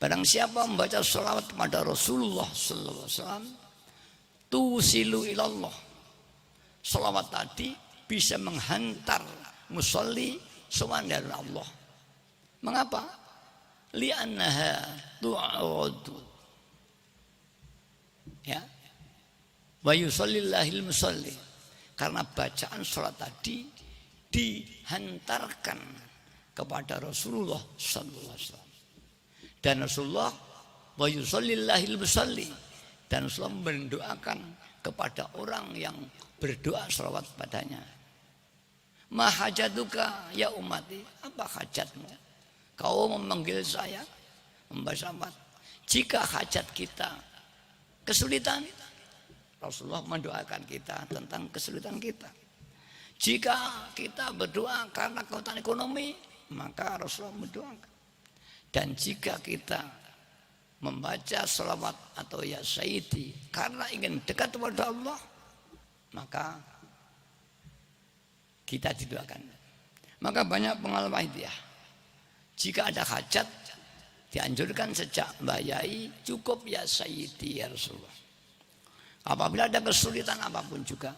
S1: Barang siapa membaca sholawat kepada Rasulullah sallallahu alaihi wasallam, tusilu ilallah. Sholawat tadi bisa menghantar musolli sowan dari Allah. Mengapa? Li'annaha tu'adu. Ya. Wa yusallillahil musolli. Karena bacaan sholat tadi dihantarkan kepada Rasulullah sallallahu alaihi wasallam. Dan Rasulullah wa yusallillahil musolli. Dan Rasulullah mendoakan kepada orang yang berdoa sholawat padanya. Ma hajatuka ya umati, apa hajatmu? Kau memanggil saya membaca sholawat. Jika hajat kita kesulitan, Rasulullah mendoakan kita tentang kesulitan kita. Jika kita berdoa karena kekuatan ekonomi, maka Rasulullah mendoakan. Dan jika kita membaca sholawat atau ya sayyidi karena ingin dekat kepada Allah, maka kita didoakan. Maka banyak pengalaman itu ya. Jika ada hajat, dianjurkan sejak bayai cukup ya sayyidi ya Rasulullah. Apabila ada kesulitan apapun juga,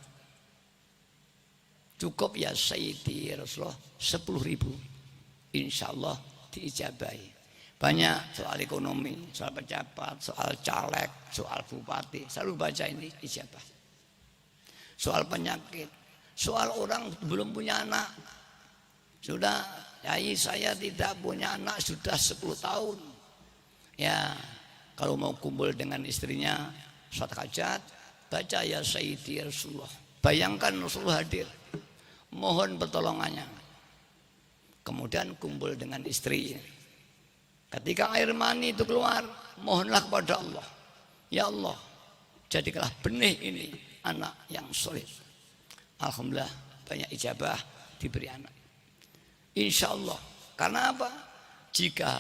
S1: cukup ya sayyidi ya Rasulullah 10.000, insya Allah diijabahi. Banyak soal ekonomi, soal pejabat, soal caleg, soal bupati, selalu baca ini ijabah. soal penyakit, soal orang belum punya anak. Sudah, Yai saya tidak punya anak sudah 10 tahun. Ya, kalau mau kumpul dengan istrinya saat hajat, baca ya Sayyidi Rasulullah. Bayangkan Rasulullah hadir, mohon pertolongannya. Kemudian kumpul dengan istri. Ketika air mani itu keluar, mohonlah kepada Allah. Ya Allah, jadikanlah benih ini anak yang soleh. Alhamdulillah banyak ijabah, diberi anak. Insya Allah. Karena apa? Jika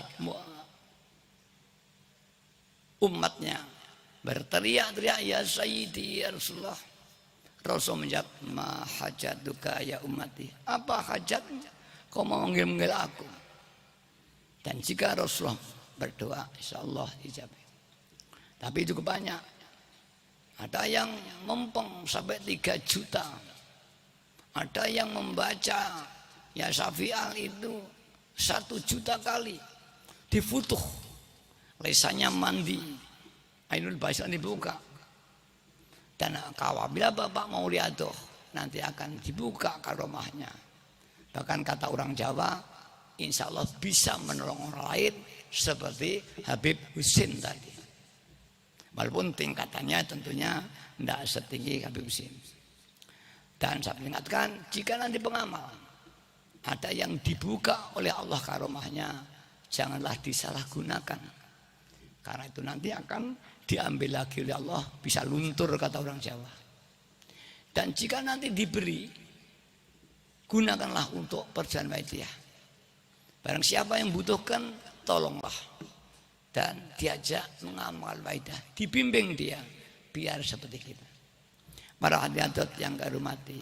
S1: umatnya berteriak-teriak ya Sayyidi ya Rasulullah, Rasul menjawab, ma hajatuka ya ummati. Apa hajatnya? Kau mau manggil-manggil aku. Dan jika Rasulullah berdoa, insya Allah ijabah. Tapi cukup banyak. Ada yang mempeng sampai 3 juta. Ada yang membaca ya Syafi'al itu 1 juta kali. Difutuh. Lesanya mandi. Ainul Baisan dibuka. Dan apabila Bapak mau riadoh, nanti akan dibuka karomahnya. Bahkan kata orang Jawa, insya Allah bisa menolong orang lain seperti Habib Husin tadi. Walaupun tingkatannya tentunya tidak setinggi Habib Husin. Dan saya ingatkan, jika nanti pengamal ada yang dibuka oleh Allah karomahnya, janganlah disalahgunakan. Karena itu nanti akan diambil lagi oleh Allah, bisa luntur kata orang Jawa. Dan jika nanti diberi, gunakanlah untuk perjalanan Waidiyah. Barang siapa yang butuhkan, tolonglah. Dan diajak mengamal Waidiyah, dibimbing dia, biar seperti kita. Para hadirat yang kami hormati,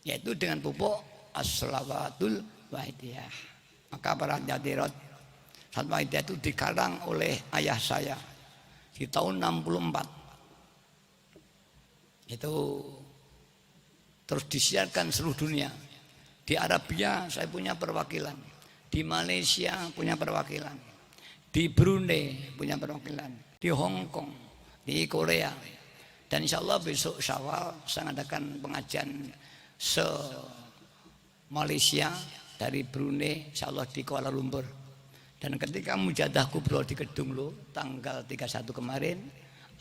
S1: yaitu dengan pupuk as-salawatul Waidiyah. Maka para hadirat, salat Waidiyah itu dikarang oleh ayah saya di tahun 64. Itu terus disiarkan seluruh dunia. Di Arabia saya punya perwakilan, di Malaysia punya perwakilan, di Brunei punya perwakilan, di Hong Kong, di Korea. Dan insya Allah besok Syawal saya adakan pengajian se-Malaysia dari Brunei, insya Allah di Kuala Lumpur. Dan ketika mujadah kubro di Kedung Lo tanggal 31 kemarin,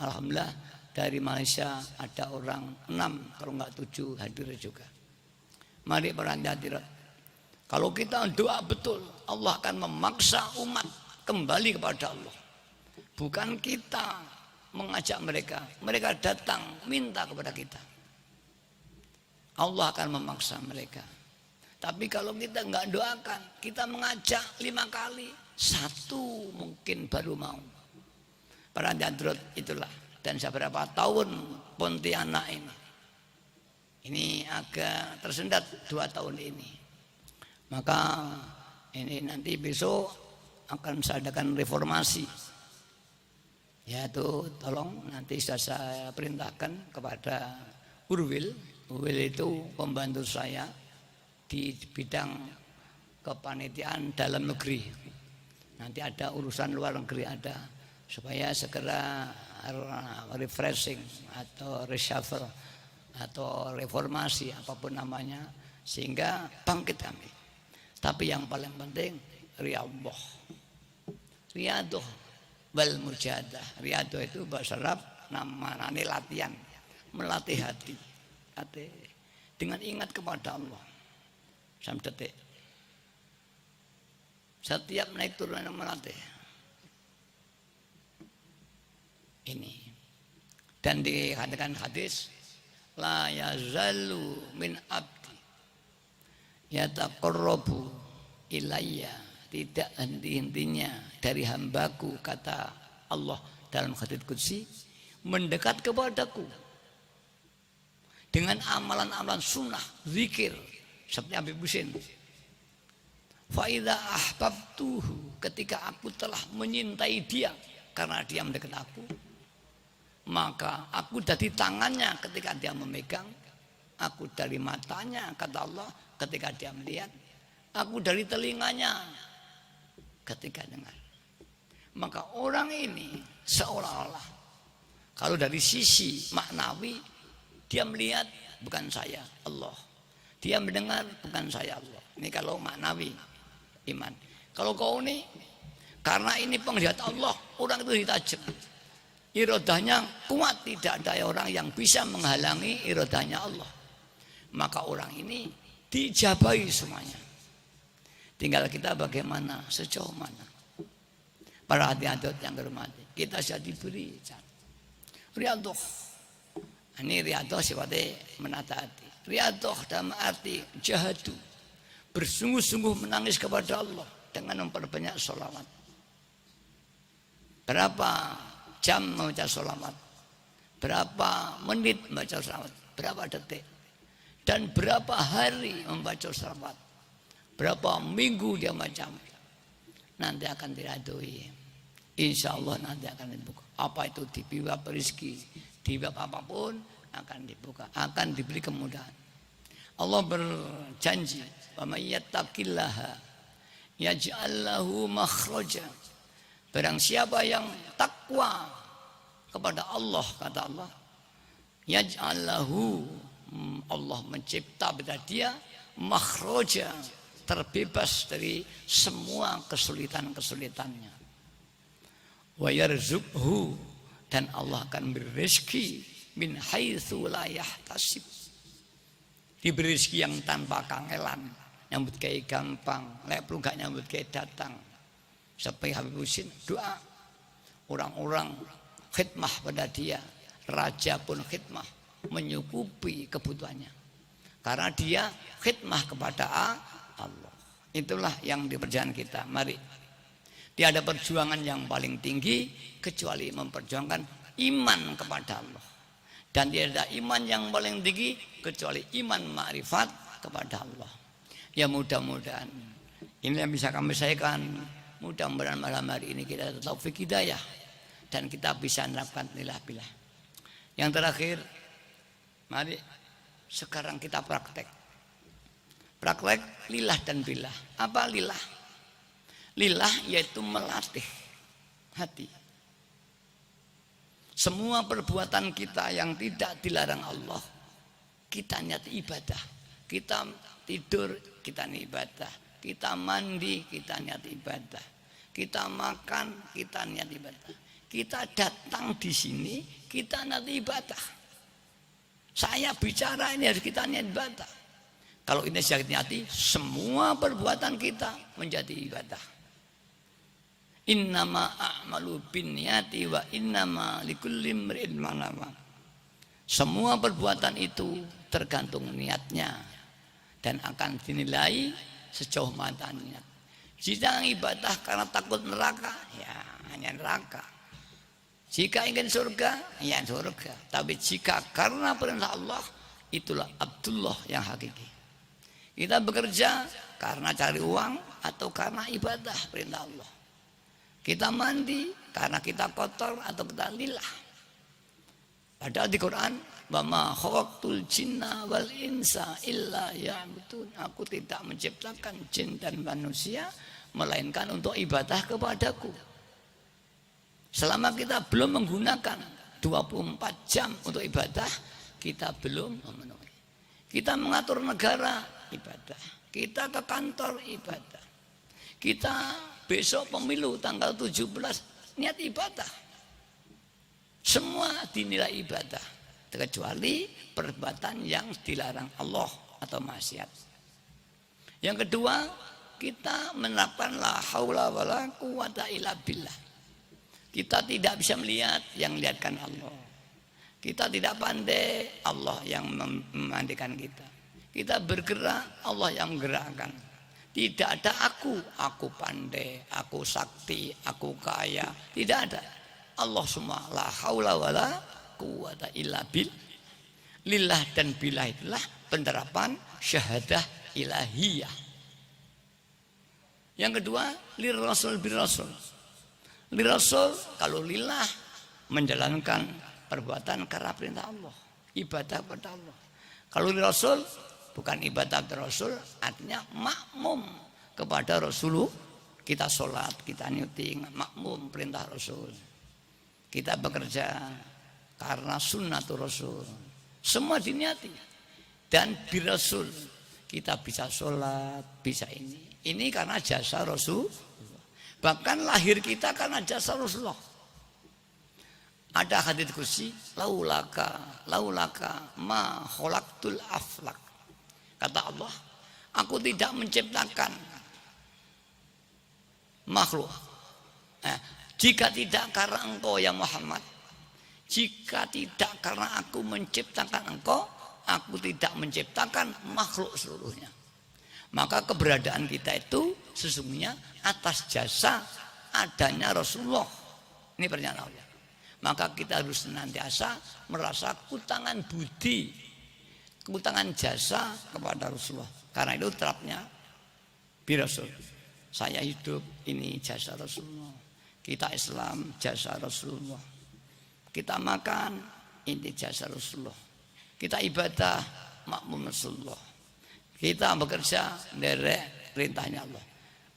S1: alhamdulillah dari Malaysia ada orang 6 kalau enggak 7 hadir juga. Mari para hadirat, kalau kita doa betul, Allah akan memaksa umat kembali kepada Allah. Bukan kita mengajak mereka, mereka datang minta kepada kita. Allah akan memaksa mereka. Tapi kalau kita enggak doakan, kita mengajak 5 kali, 1 mungkin baru mau. Para hadirat itulah. Dan seberapa tahun Pontianak ini agak tersendat 2 tahun ini. Maka ini nanti besok akan saya adakan reformasi. Yaitu tolong nanti saya perintahkan kepada Urwil. Urwil itu pembantu saya di bidang kepanitiaan dalam negeri. Nanti ada urusan luar negeri ada, supaya segera refreshing atau reshuffle atau reformasi apapun namanya, sehingga bangkit kami. Tapi yang paling penting riyadhah, riyadhah wal mujahadah. Riyadhah itu bahasa Arab namanya latihan, melatih hati dengan ingat kepada Allah sampai detik. Setiap naik turun melatih ini. Dan dikatakan hadis, la yazalu min abdi yataqarrabu ilayya, tidak henti-hentinya dari hambaku, kata Allah dalam hadits qudsi, mendekat kepadaku dengan amalan-amalan sunnah, zikir, seperti Habib Husin. Fa idza ahbabtuhu, ketika aku telah menyintai dia karena dia mendekat aku, maka aku dari tangannya ketika dia memegang, aku dari matanya, kata Allah, ketika dia melihat, aku dari telinganya ketika dengar. Maka orang ini seolah-olah, kalau dari sisi maknawi, Dia melihat, bukan saya, Allah. Dia mendengar, bukan saya, Allah. Ini kalau maknawi iman. Kalau kau ini, karena ini penglihatan Allah, orang itu ditajam. Irodahnya kuat, tidak ada orang yang bisa menghalangi irodahnya Allah. Maka orang ini dijabahi semuanya. Tinggal kita bagaimana, sejauh mana. Para hadirin yang hormati, kita sudah diberi riyadhah. Ini riyadhah sifatnya menata hati. Riyadhah dalam arti jahadu, bersungguh-sungguh menangis kepada Allah dengan memperbanyak sholawat. Berapa jam membaca sholawat, berapa menit membaca sholawat, berapa detik, dan berapa hari membaca sholawat, berapa minggu dia macam, nanti akan diradoi. Insya Allah nanti akan dibuka. Apa itu dibawah rezeki, dibawah apapun akan dibuka, akan diberi kemudahan. Allah berjanji, "Wa may yattaqillaha yaj'al lahu makhraja." Barang siapa yang takwa kepada Allah, kata Allah, yaj'al lahu, Allah mencipta pada dia makhraja, terbebas dari semua kesulitan-kesulitannya. Wa yarzuqhu, dan Allah akan beri rezeki min haitsu la yahtasib. Diberi rezeki yang tanpa kangelan, nyambut kayak gampang, lek perlu gak nyambut kayak datang. Sampai Habib Husin doa, orang-orang khidmah pada dia, raja pun khidmah, menyukupi kebutuhannya. Karena dia khidmah kepada Allah. Itulah yang di perjalanan kita. Mari. Tiada perjuangan yang paling tinggi kecuali memperjuangkan iman kepada Allah. Dan tiada iman yang paling tinggi kecuali iman ma'rifat kepada Allah. Ya mudah-mudahan ini yang bisa kami sampaikan. Mudah-mudahan malam hari ini kita taufik hidayah dan kita bisa menerapkan lillah-billah. Yang terakhir, mari sekarang kita praktek. Praktek lillah dan billah. Apa lillah? Lillah yaitu melatih hati. Semua perbuatan kita yang tidak dilarang Allah, kita niat ibadah. Kita tidur, kita niat ibadah. Kita mandi, kita niat ibadah. Kita makan, kita niat ibadah. Kita datang di sini, kita niat ibadah. Saya bicara ini harus kita niat ibadah. Kalau ini saya niati, semua perbuatan kita menjadi ibadah. Innama a'malu binniyati wa innama likulli imrin ma nawa. Semua perbuatan itu tergantung niatnya dan akan dinilai sejauh mata niat. Jika ibadah karena takut neraka, ya hanya neraka. Jika ingin surga, ya surga. Tapi jika karena perintah Allah, itulah Abdullah yang hakiki. Kita bekerja karena cari uang atau karena ibadah perintah Allah. Kita mandi karena kita kotor atau kita lillah. Padahal di Quran, "Wa ma khalaqtul jinna wal insa illa ya'budun." Aku tidak menciptakan jin dan manusia melainkan untuk ibadah kepadaku. Selama kita belum menggunakan 24 jam untuk ibadah, kita belum memenuhi. Kita mengatur negara, ibadah. Kita ke kantor, ibadah. Kita besok pemilu tanggal 17, niat ibadah. Semua dinilai ibadah, kecuali perbuatan yang dilarang Allah atau maksiat. Yang kedua, kita menerapkan la haula wala quwata illa billah. Kita tidak bisa melihat yang melihatkan Allah. Kita tidak pandai, Allah yang memandikan kita. Kita bergerak, Allah yang menggerakkan. Tidak ada aku pandai, aku sakti, aku kaya. Tidak ada. Allah semua. La haula wala quwata illa billah. Lillah dan billah itulah penerapan syahadah ilahiyah. Yang kedua, lirasul birasul. Lirasul kalau lillah menjalankan perbuatan karena perintah Allah, ibadah kepada Allah. Kalau lirasul bukan ibadah kepada Rasul, artinya makmum kepada Rasulullah. Kita sholat, kita nyuting, makmum perintah Rasul. Kita bekerja karena sunnatul Rasul. Semua diniati. Dan birasul kita bisa sholat, bisa ini. Ini karena jasa Rasul. Bahkan lahir kita karena jasa Rasulullah. Ada hadits qudsi, laulaka ma khalaqtul aflak. Kata Allah, aku tidak menciptakan makhluk. Jika tidak karena engkau ya Muhammad, jika tidak karena aku menciptakan engkau, aku tidak menciptakan makhluk seluruhnya. Maka keberadaan kita itu sesungguhnya atas jasa adanya Rasulullah. Ini pernyataan Allah. Maka kita harus senantiasa merasa kutangan budi, kutangan jasa kepada Rasulullah. Karena itu terapnya birasul. Saya hidup ini jasa Rasulullah. Kita Islam jasa Rasulullah. Kita makan ini jasa Rasulullah. Kita ibadah makmum Rasulullah. Kita bekerja dari perintahnya Allah.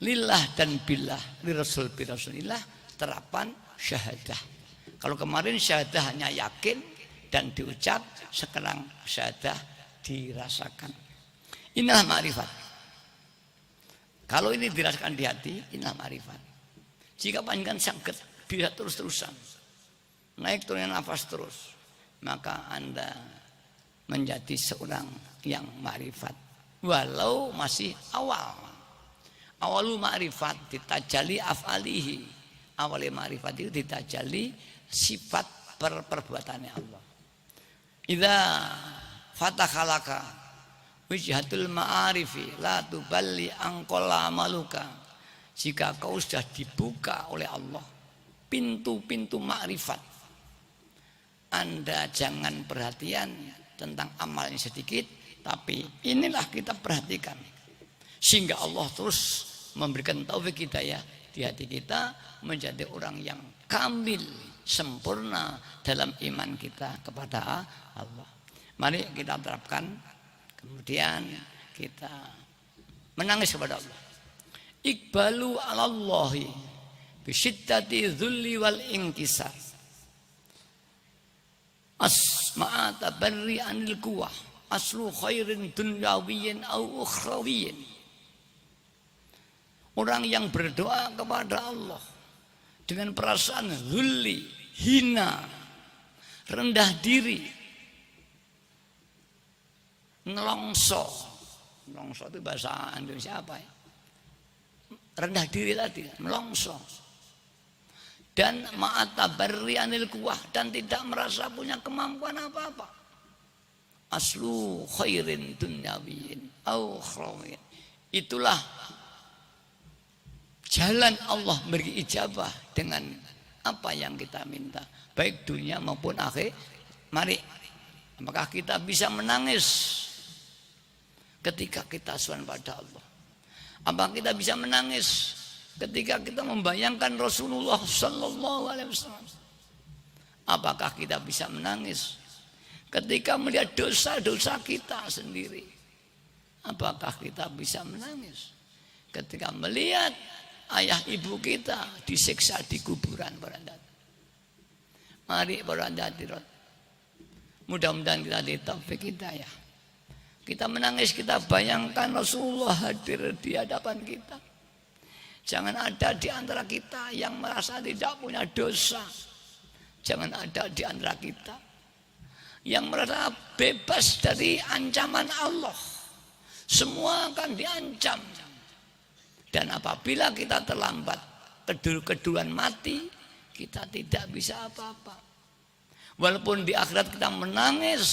S1: Lillah dan billah, li rasul bi rasulillah, terapan syahadah. Kalau kemarin syahadah hanya yakin dan diucap, sekarang syahadah dirasakan. Inilah ma'rifat. Kalau ini dirasakan di hati, inilah ma'rifat. Jika panjenengan sakit bisa terus-terusan, naik turun nafas terus, maka Anda menjadi seorang yang ma'rifat. Walau masih awal. Awalu ma'rifat ditajali af'alihi. Awal ma'rifat itu ditajali sifat perbuatannya Allah. Idza fatakhalaka wijhatul ma'arifi la tuballi angkola maluka. Jika kau sudah dibuka oleh Allah pintu-pintu ma'rifat, Anda jangan perhatian tentang amalnya sedikit, tapi inilah kita perhatikan. Sehingga Allah terus memberikan taufik hidayah di hati kita menjadi orang yang kamil, sempurna dalam iman kita kepada Allah. Mari kita terapkan, kemudian kita menangis kepada Allah. Iqbalu alallahi bisyiddati dhulli wal inkisar. Asma'a tabarri anil kuwah aslu khairin dunyawiyin au ukhrawiyin. Orang yang berdoa kepada Allah dengan perasaan dhulli, hina, rendah diri, ngelongso. Ngelongso itu bahasa Indonesia apa ya? Rendah diri tadi, melongso. Dan ma'atabarri anil kuwah, dan tidak merasa punya kemampuan apa-apa. Aslu khairin dunyawiyin au ukhrawiyin. Itulah jalan Allah beri ijabah dengan apa yang kita minta, baik dunia maupun akhir. Mari, apakah kita bisa menangis ketika kita suan pada Allah? Apakah kita bisa menangis ketika kita membayangkan Rasulullah Sallallahu Alaihi Wasallam? Apakah kita bisa menangis ketika melihat dosa-dosa kita sendiri? Apakah kita bisa menangis ketika melihat ayah ibu kita disiksa di kuburan para hadirin? Mari para hadirin, mudah-mudahan kita di taufik hidayah. Kita menangis, kita bayangkan Rasulullah hadir di hadapan kita. Jangan ada di antara kita yang merasa tidak punya dosa. Jangan ada di antara kita yang merasa bebas dari ancaman Allah. Semua akan diancam. Dan apabila kita terlambat, keduluan mati, kita tidak bisa apa-apa. Walaupun di akhirat kita menangis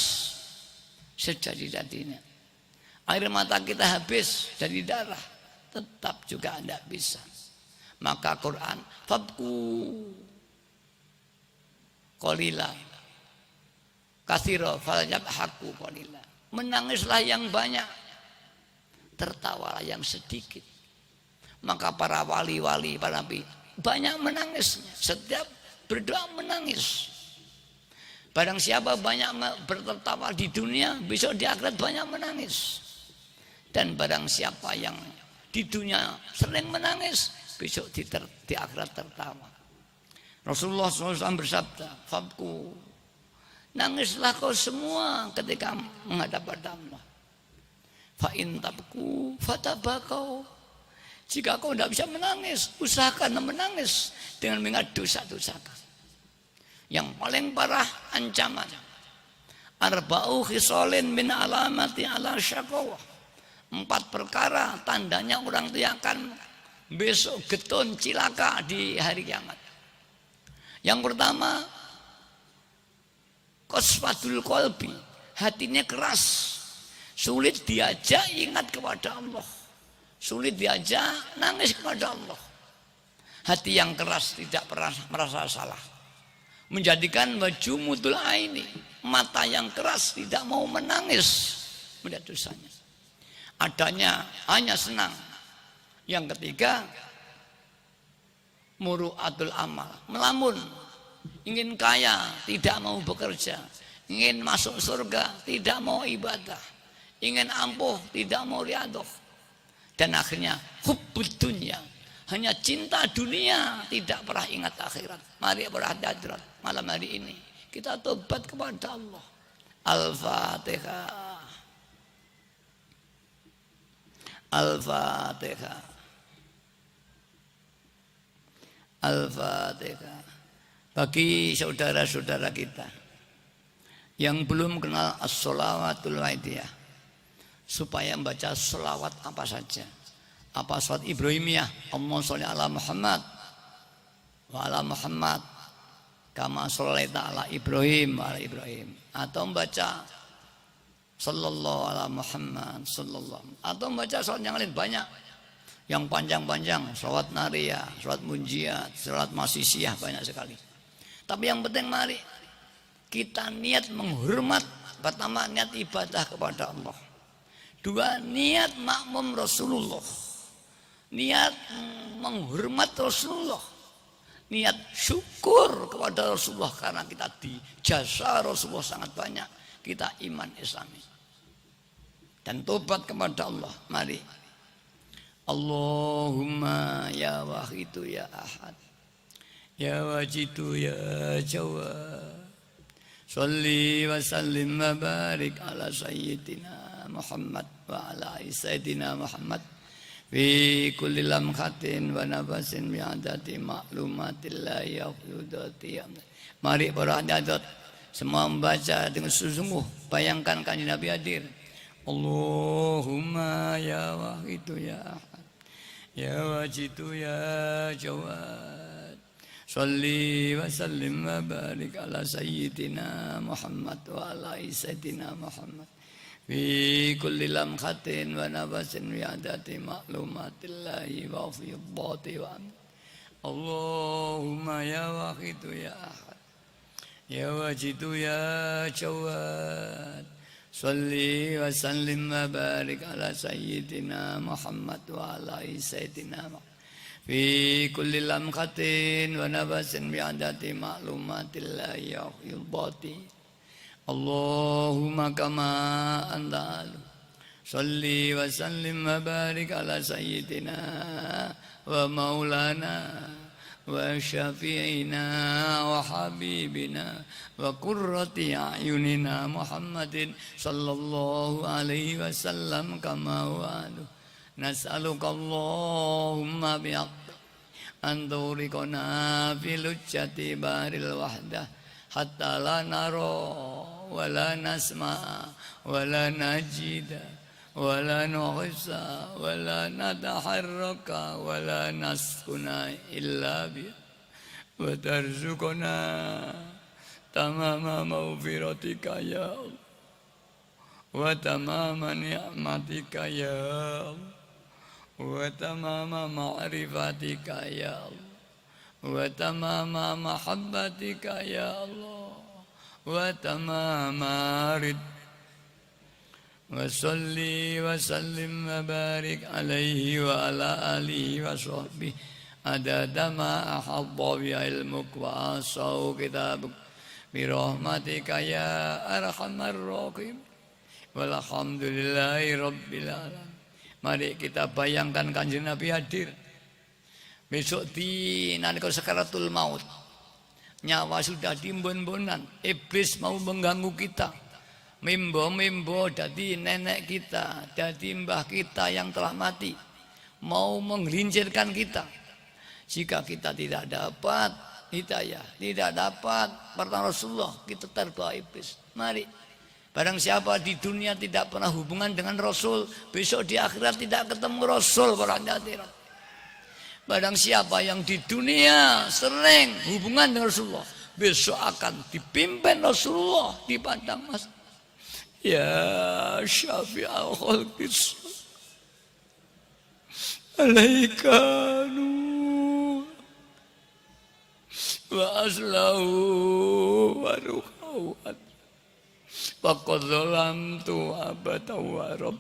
S1: sejadi-jadinya, air mata kita habis dari darah, tetap juga tidak bisa. Maka Quran, fabku qalila katsira falyabhaku qalila. Menangislah yang banyak, tertawalah yang sedikit. Maka para wali-wali, para nabi banyak menangisnya. Setiap berdoa menangis. Barang siapa banyak bertertawa di dunia, besok di akhirat banyak menangis. Dan barang siapa yang di dunia sering menangis, besok di akhirat tertawa. Rasulullah SAW bersabda, fabku, Nangislah kau semua ketika menghadap pada Allah. Fa in tabku fatabakau. Jika kau tidak bisa menangis, usahakan menangis dengan mengingat dosa-dosa. Yang paling parah ancaman. Arba'u khisalin min alamati ala syaqawah. 4 perkara tandanya orang itu akan besok getun cilaka di hari kiamat. Yang pertama, qasfatul qalbi, hatinya keras, sulit diajak ingat kepada Allah, sulit diajak nangis kepada Allah. Hati yang keras tidak pernah merasa salah, menjadikan wajumutul aini, mata yang keras tidak mau menangis melihat dosanya, adanya hanya senang. Yang ketiga, muru'atul amal, melamun, ingin kaya tidak mau bekerja, ingin masuk surga tidak mau ibadah, ingin ampuh tidak mau riadoh, dan akhirnya hubbud dunya, hanya cinta dunia, tidak pernah ingat akhirat. Mari berhadrat malam hari ini kita tobat kepada Allah. Al-Fatihah. Al-Fatihah. Al-Fatihah. Bagi saudara-saudara kita yang belum kenal as-sholawatul waidiyah, supaya membaca sholawat apa saja. Apa sholawat Ibrahimiyah, Allahumma sholli ala Muhammad wa ala Muhammad kama sholaita ala Ibrahim wa ala Ibrahim, atau membaca sallallahu ala Muhammad sallallahu, atau membaca sholawat yang lain banyak, yang panjang-panjang, sholawat nariyah, sholawat munjiat, sholawat masisiyah, banyak sekali. Tapi yang penting mari kita niat menghormat. Pertama, niat ibadah kepada Allah. 2, niat makmum Rasulullah, niat menghormat Rasulullah, niat syukur kepada Rasulullah karena kita dijasa Rasulullah sangat banyak, kita iman Islami, dan tobat kepada Allah. Mari Allahumma ya wahidu ya ahad ya wajidu ya jawad, sholli wa sallim wa barik ala sayyidina Muhammad wa ala sayyidina Muhammad fi kulli lamhatin wa nafasin bi'adati ma'lumatillahi yaqudati. Mari para hadirat semua membaca dengan sungguh, bayangkan kanjeng Nabi hadir. Allahumma ya wahidu ya ahad ya wajidu ya jawad, sholli wa sallim wa barik ala sayyidina Muhammad wa ala sayyidina Muhammad fi kulli lamhatin wa nafasin bi'adati ma'lumatillahi wa fidati wa Allahumma ya wahidu ya ahad ya wajidu ya jawad, sholli wa sallim wa barik ala sayyidina Muhammad wa ala sayyidina Muhammad fi kulli lamhatin wa nafasin bi'adati ma'lumatillahi wa fidati Allahumma kama anta alu, sholli wa sallim wa barik ala sayyidina wa maulana wa syafi'ina wa habibina wa qurrati a'yunina Muhammadin sallallahu alaihi wasallam kama wa'adu. Nas'aluka Allahumma bi'aqti anturiqona fil ujjati baril wahdah hatta la naro wa la nasma wa la najida wa la nuhsa wa la nataharraka wa la naskuna illa bi wa tarzuqna tamama maghfiratika ya Allah wa tamama ni'matika ya Allah wa tamama ma'rifatika ya Allah wa tamama mahabbatika ya Allah wa tamama rid wa salli wa sallim wa barik alaihi wa ala alihi wa sahbihi adada ma ahadda bi ilmuk wa asau kitabuk bi rahmatika ya arhamar rahim walhamdulillahi rabbil alamin. Mari kita bayangkan kanjeng Nabi hadir besok di nalika sakaratul maut. Nyawa sudah timbun-bunan, iblis mau mengganggu kita. Mimbo-mimbo jadi nenek kita, jadi mbah kita yang telah mati, mau menggelincirkan kita. Jika kita tidak dapat hidayah, tidak dapat pertolongan Rasulullah, kita terbawa iblis. Mari, barang siapa di dunia tidak pernah hubungan dengan Rasul, besok di akhirat tidak ketemu Rasul. Barang siapa yang di dunia sering hubungan dengan Rasulullah, besok akan dipimpin Rasulullah di padang mahsyar. Ya syafi'al khalqis alaika nur wa aslahu wa ruhawat wa qad zalamtu abada wa rabb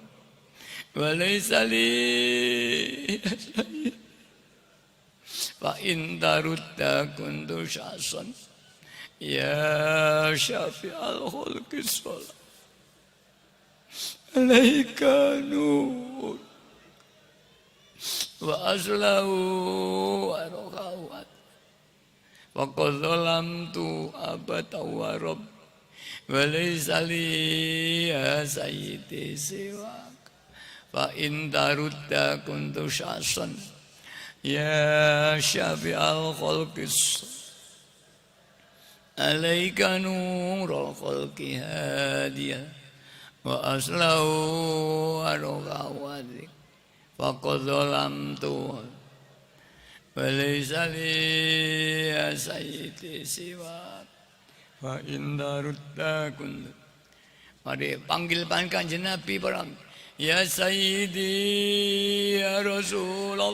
S1: wa laysa li wa in tarudda kuntu syasan ya syafi'al khalqis alaika nur wa aslahu wa ruhawat wa qad zalamtu abada wa rabb wa laysa li ya sayyidi siwak fa in tarudda kuntu syasan ya syafi'al khalqis alaika nurul khalqi hadiyah wa aslahu wa ruhawat faqad zalamtu wa laysa li ya sayyidi siwak fa in darudda kun. Mari panggil Kanjeng Nabi barang. Ya sayyidi ya Rasulullah,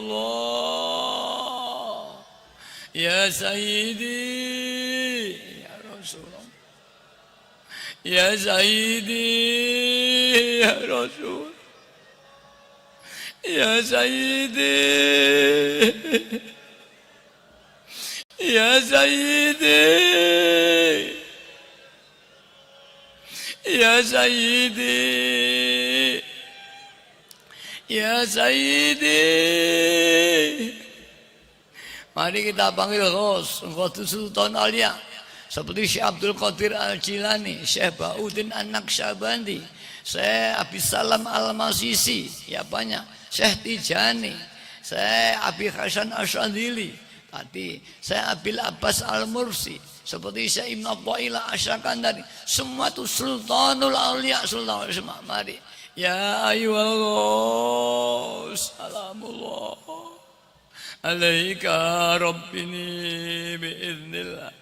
S1: ya sayyidi ya Rasulullah, ya sayyidi ya Rasul, ya sayyidi ya sayyidi ya sayyidi ya sayyidi. Mari kita panggil Ghaus Sultan Aulia seperti Syekh Abdul Qadir Al-Jilani, Syekh Bauddin An-Naqsyabandi, Syekh Abi Salam Al-Masisi, ya banyak, Syekh Tijani, Syekh Abi Hasan Asyadili, tadi Syekh Abil Abbas Al-Mursi, seperti Syekh Ibn Abdullah Asyakandari, semua itu Sultanul Aulia, Sultanul Semua. Mari ya ayyuhal Ghaus salamullah alaika rabbini biiznillah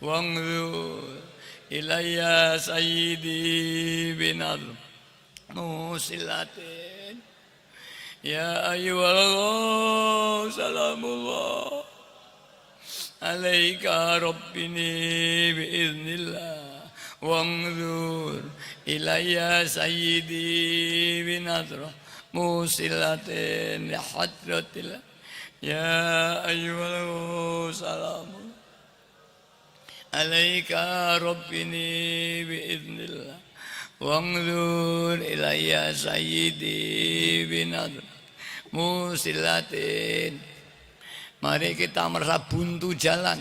S1: wangzur ilayya sayyidi binadr musilatin ya ayyuhal Ghaus salamullah alaika rabbini biiznillah wangzur ilayya sayyidi binadra musilatin li hadratillah ya ayyuhal salamu alaika rabbini biiznillah wangzur ilayya sayyidi binadra musilatin. Mari kita merasa buntu jalan,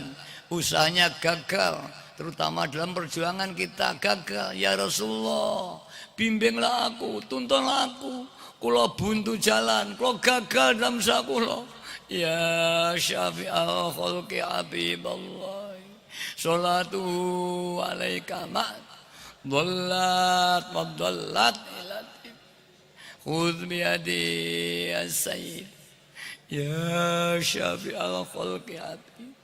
S1: usahanya gagal, terutama dalam perjuangan kita gagal. Ya Rasulullah, bimbinglah aku, tuntunlah aku. Kula buntu jalan, kula gagal dalam usaha kula. Ya syafi'al khalqi habiballah, sholatu alaika ma'ad dhallat wa dhallat ilatik khudh biyadi as-sayyid ya syafi'al khalqi habib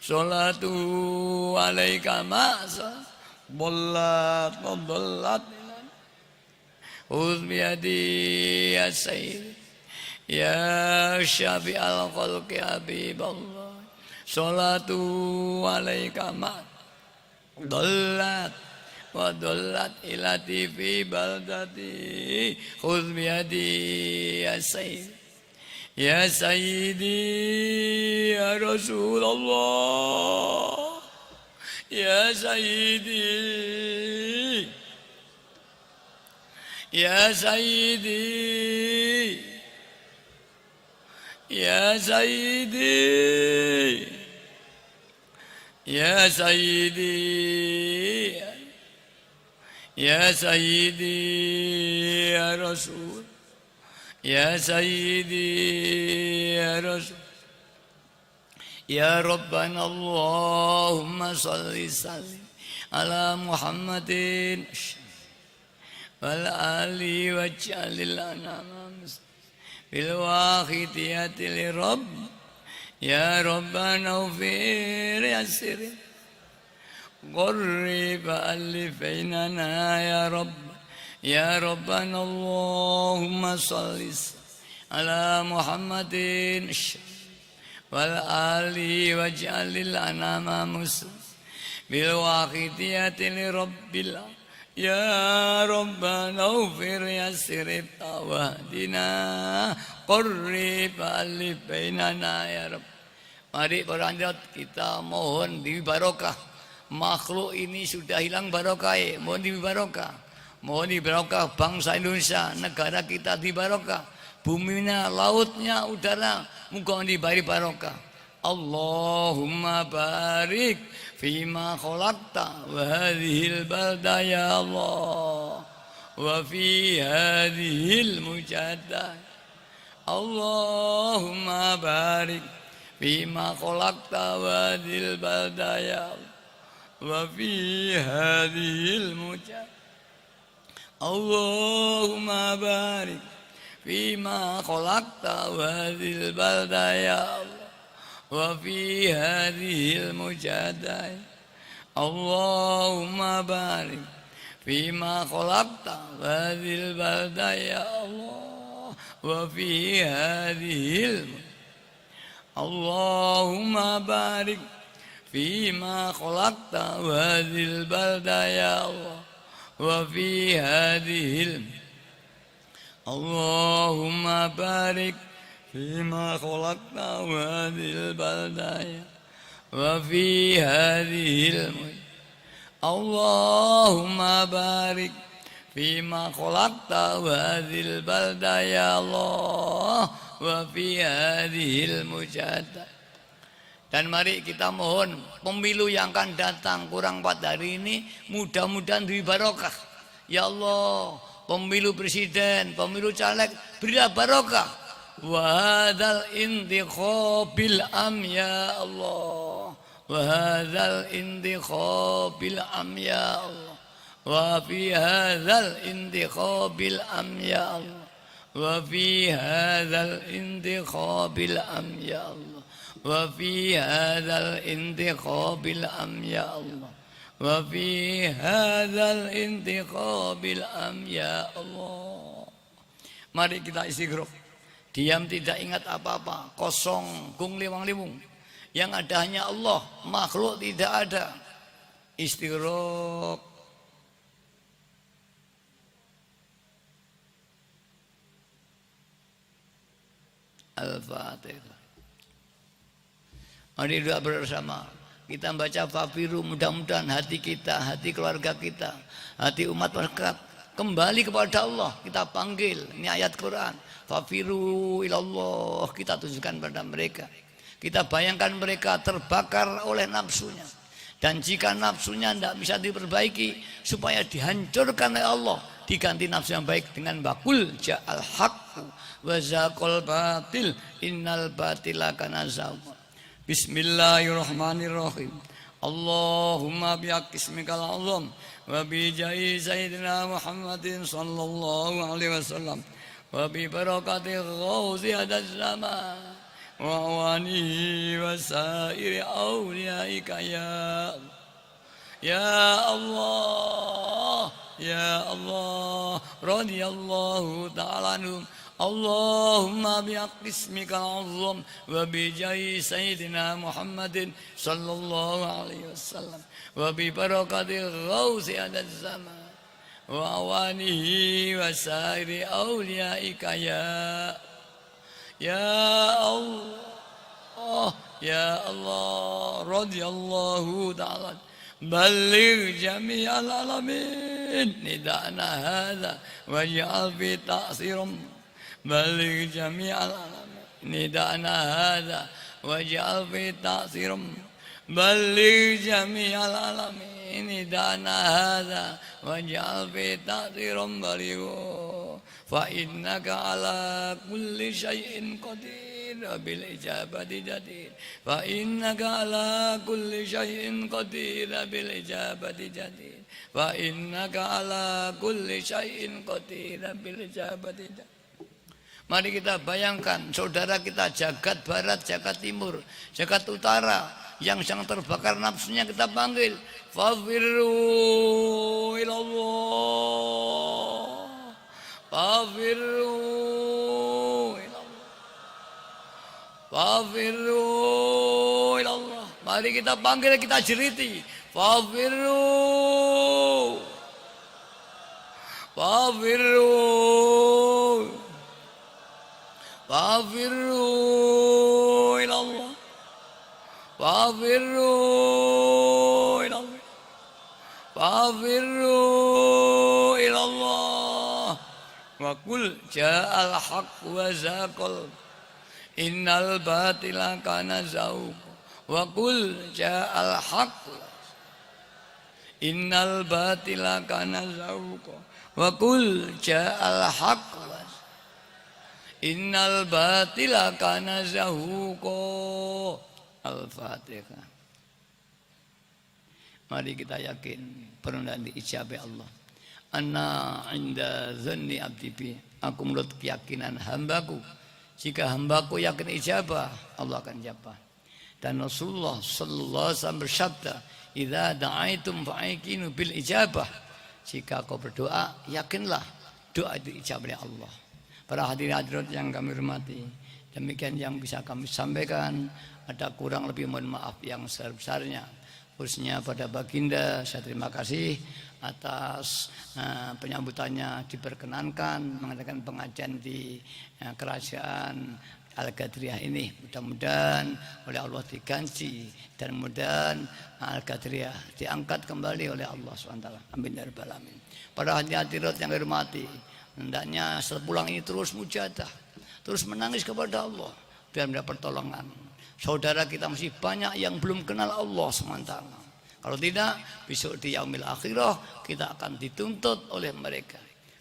S1: sholatu alaika ma'asa dhallat wa dhallat khudh biyadi as-sayyid ya syafi'al khalqi habiballah sholatu alaika ma'ad dhallat wa dhallat ilati fi baldati khudh biyadi as-sayyid ya sayyidi ya Rasulullah ya sayyidi ya sayyidi ya sayyidi Ya Sayyidi, Ya Sayyidi, Ya Rasul, Ya Sayyidi, Ya Rasul, Ya Rabbana Allahumma salli sallim ala Muhammadin wal ali waj'alil anama bil waqitiyati li Rabb. Ya Rabbana ufir yasir قرب ألف بيننا يا رب يا ربنا اللهم صل على محمد والآل واجعل الأنام مسلم بالواقتية لرب الله يا ربنا اغفر يسر واهدنا قرب ألف بيننا يا رب. Mari para hadirat kita mohon di barokah. Makhluk ini sudah hilang barokah, mohon di barokah. Mohon di barokah bangsa Indonesia, negara kita di barokah. Buminya, lautnya, udara, moga diberi barokah. Allahumma barik fima khalaqta wa hadhil balda ya Allah wa fi hadhil mujadah. Allahumma barik fima khalaqta wa hadhil balda ya Allah وفي هذه المجاهدة اللهم بارك فيما خلقت وهذه البلدة يا الله وفي هذه المجاهدة اللهم بارك فيما خلقت وهذه البلدة يا الله وفي هذه المجاهدة اللهم بارك فيما خلقت وهذه البلدة يا الله وفي هذه اللهم بارك فيما خلقت وهذه البلدة وفي هذه اللهم بارك فيما خلقت وهذه البلدة يا الله وفي هذه المجاهدة. Dan mari kita mohon pemilu yang akan datang kurang 4 hari ini mudah-mudahan diberi barokah. Ya Allah, pemilu presiden, pemilu caleg berilah barokah. Wa hadzal intikhabil am ya Allah. Wa hadzal intikhabil am ya Allah. Wa fi hadzal intikhabil am ya Allah. Wa fi hadzal intikhabil am ya Allah. وفي هذا الانتخاب الأم يا الله وفي هذا الانتخاب الأم يا Allah. Mari kita istighfar. Diam tidak ingat apa-apa, kosong kung liwang-liwung. Yang ada hanya Allah, makhluk tidak ada. Istighfar. Al-Fatihah. Mari doa bersama. Kita baca Fafiru, mudah-mudahan hati kita, hati keluarga kita, hati umat berkat kembali kepada Allah. Kita panggil, ini ayat Quran. Fafiru ilallah, kita tunjukkan pada mereka. Kita bayangkan mereka terbakar oleh nafsunya. Dan jika nafsunya tidak bisa diperbaiki, supaya dihancurkan oleh Allah, diganti nafsu yang baik dengan bakul ja'al haqqu wa zaqal batil innal batila kana zahuqa. Bismillahirrahmanirrahim. Allahumma bi'ismikal azam wa bi jahi sayyidina Muhammadin sallallahu alaihi wasallam wa bi barakati ghauzi hadaz zaman wa awanihi wa sairi awliyaika ya Allah ya Allah radhiyallahu ta'ala anhum. Allahumma bi'ismikal azam wa bi jahi sayyidina Muhammadin sallallahu alaihi wasallam wa bi barakati ghauzi hadaz zaman wa awanihi wa sairi awliyaika ya Allah ya Allah radhiyallahu ta'ala baligh jami'al alamin nida'na hadha waj'al fi ta'sirum baligh jami'al alamin nida'na hadha waj'al fi ta'sirum Balligh jami'al alamin dana hadza waj'al fi ta'thirum balighu fa innaka ala kulli syai'in qadir bil ijabati jadir fa innaka ala kulli syai'in qadir bil ijabati jadir fa innaka ala kulli syai'in qadir bil ijabati jadir. Mari kita bayangkan saudara kita jagat barat, jagat timur, jagat utara yang sedang terbakar nafsunya kita panggil, fafirru ilallah, fafirru ilallah, fafirru ilallah. Mari kita panggil, kita jeriti, fafirru, fafirru, fafirru ilallah, fafirru ilallah, fafirru ilallah. Wa qul ja'al haqq wa zaqal innal batila kana zauq. Wa qul ja'al haqq innal batila kana zauq. Wa qul ja'al haqq innal batila kana zahuqa. Al-Fatihah. Mari kita yakin permohonan diijabah Allah. Anna inda zanni abdi bi. Aku menurut keyakinan hambaku. Jika hambaku yakin ijabah, Allah akan jawab. Dan Rasulullah sallallahu alaihi wasallam bersabda, "Idza da'aitum fa'ikinu bil ijabah." Jika kau berdoa, yakinlah doa itu ijabah oleh Allah. Para hadirin hadirat yang kami hormati, demikian yang bisa kami sampaikan. Ada kurang lebih mohon maaf yang sebesar-besarnya. Khususnya pada Baginda, saya terima kasih atas penyambutannya diperkenankan mengadakan pengajian di kerajaan Al-Qadriyah ini. Mudah-mudahan oleh Allah diganti dan mudah-mudahan Al-Qadriyah diangkat kembali oleh Allah SWT. Amin ya rabbal alamin. Para hadirat yang hormati, hendaknya sepulang ini terus mujadah, terus menangis kepada Allah biar mendapat pertolongan. Saudara kita masih banyak yang belum kenal Allah SWT. Kalau tidak, besok di yaumil akhirah kita akan dituntut oleh mereka.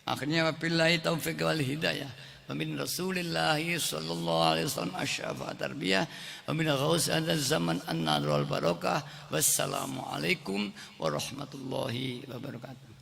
S1: Akhirnya wabillahi taufiq wal hidayah. Wa min Rasulillah sallallahu alaihi wasallam asy-syafaat tarbiyah wa min ghaus adzal zaman an-nadr wal barakah. Wassalamu alaikum warahmatullahi wabarakatuh.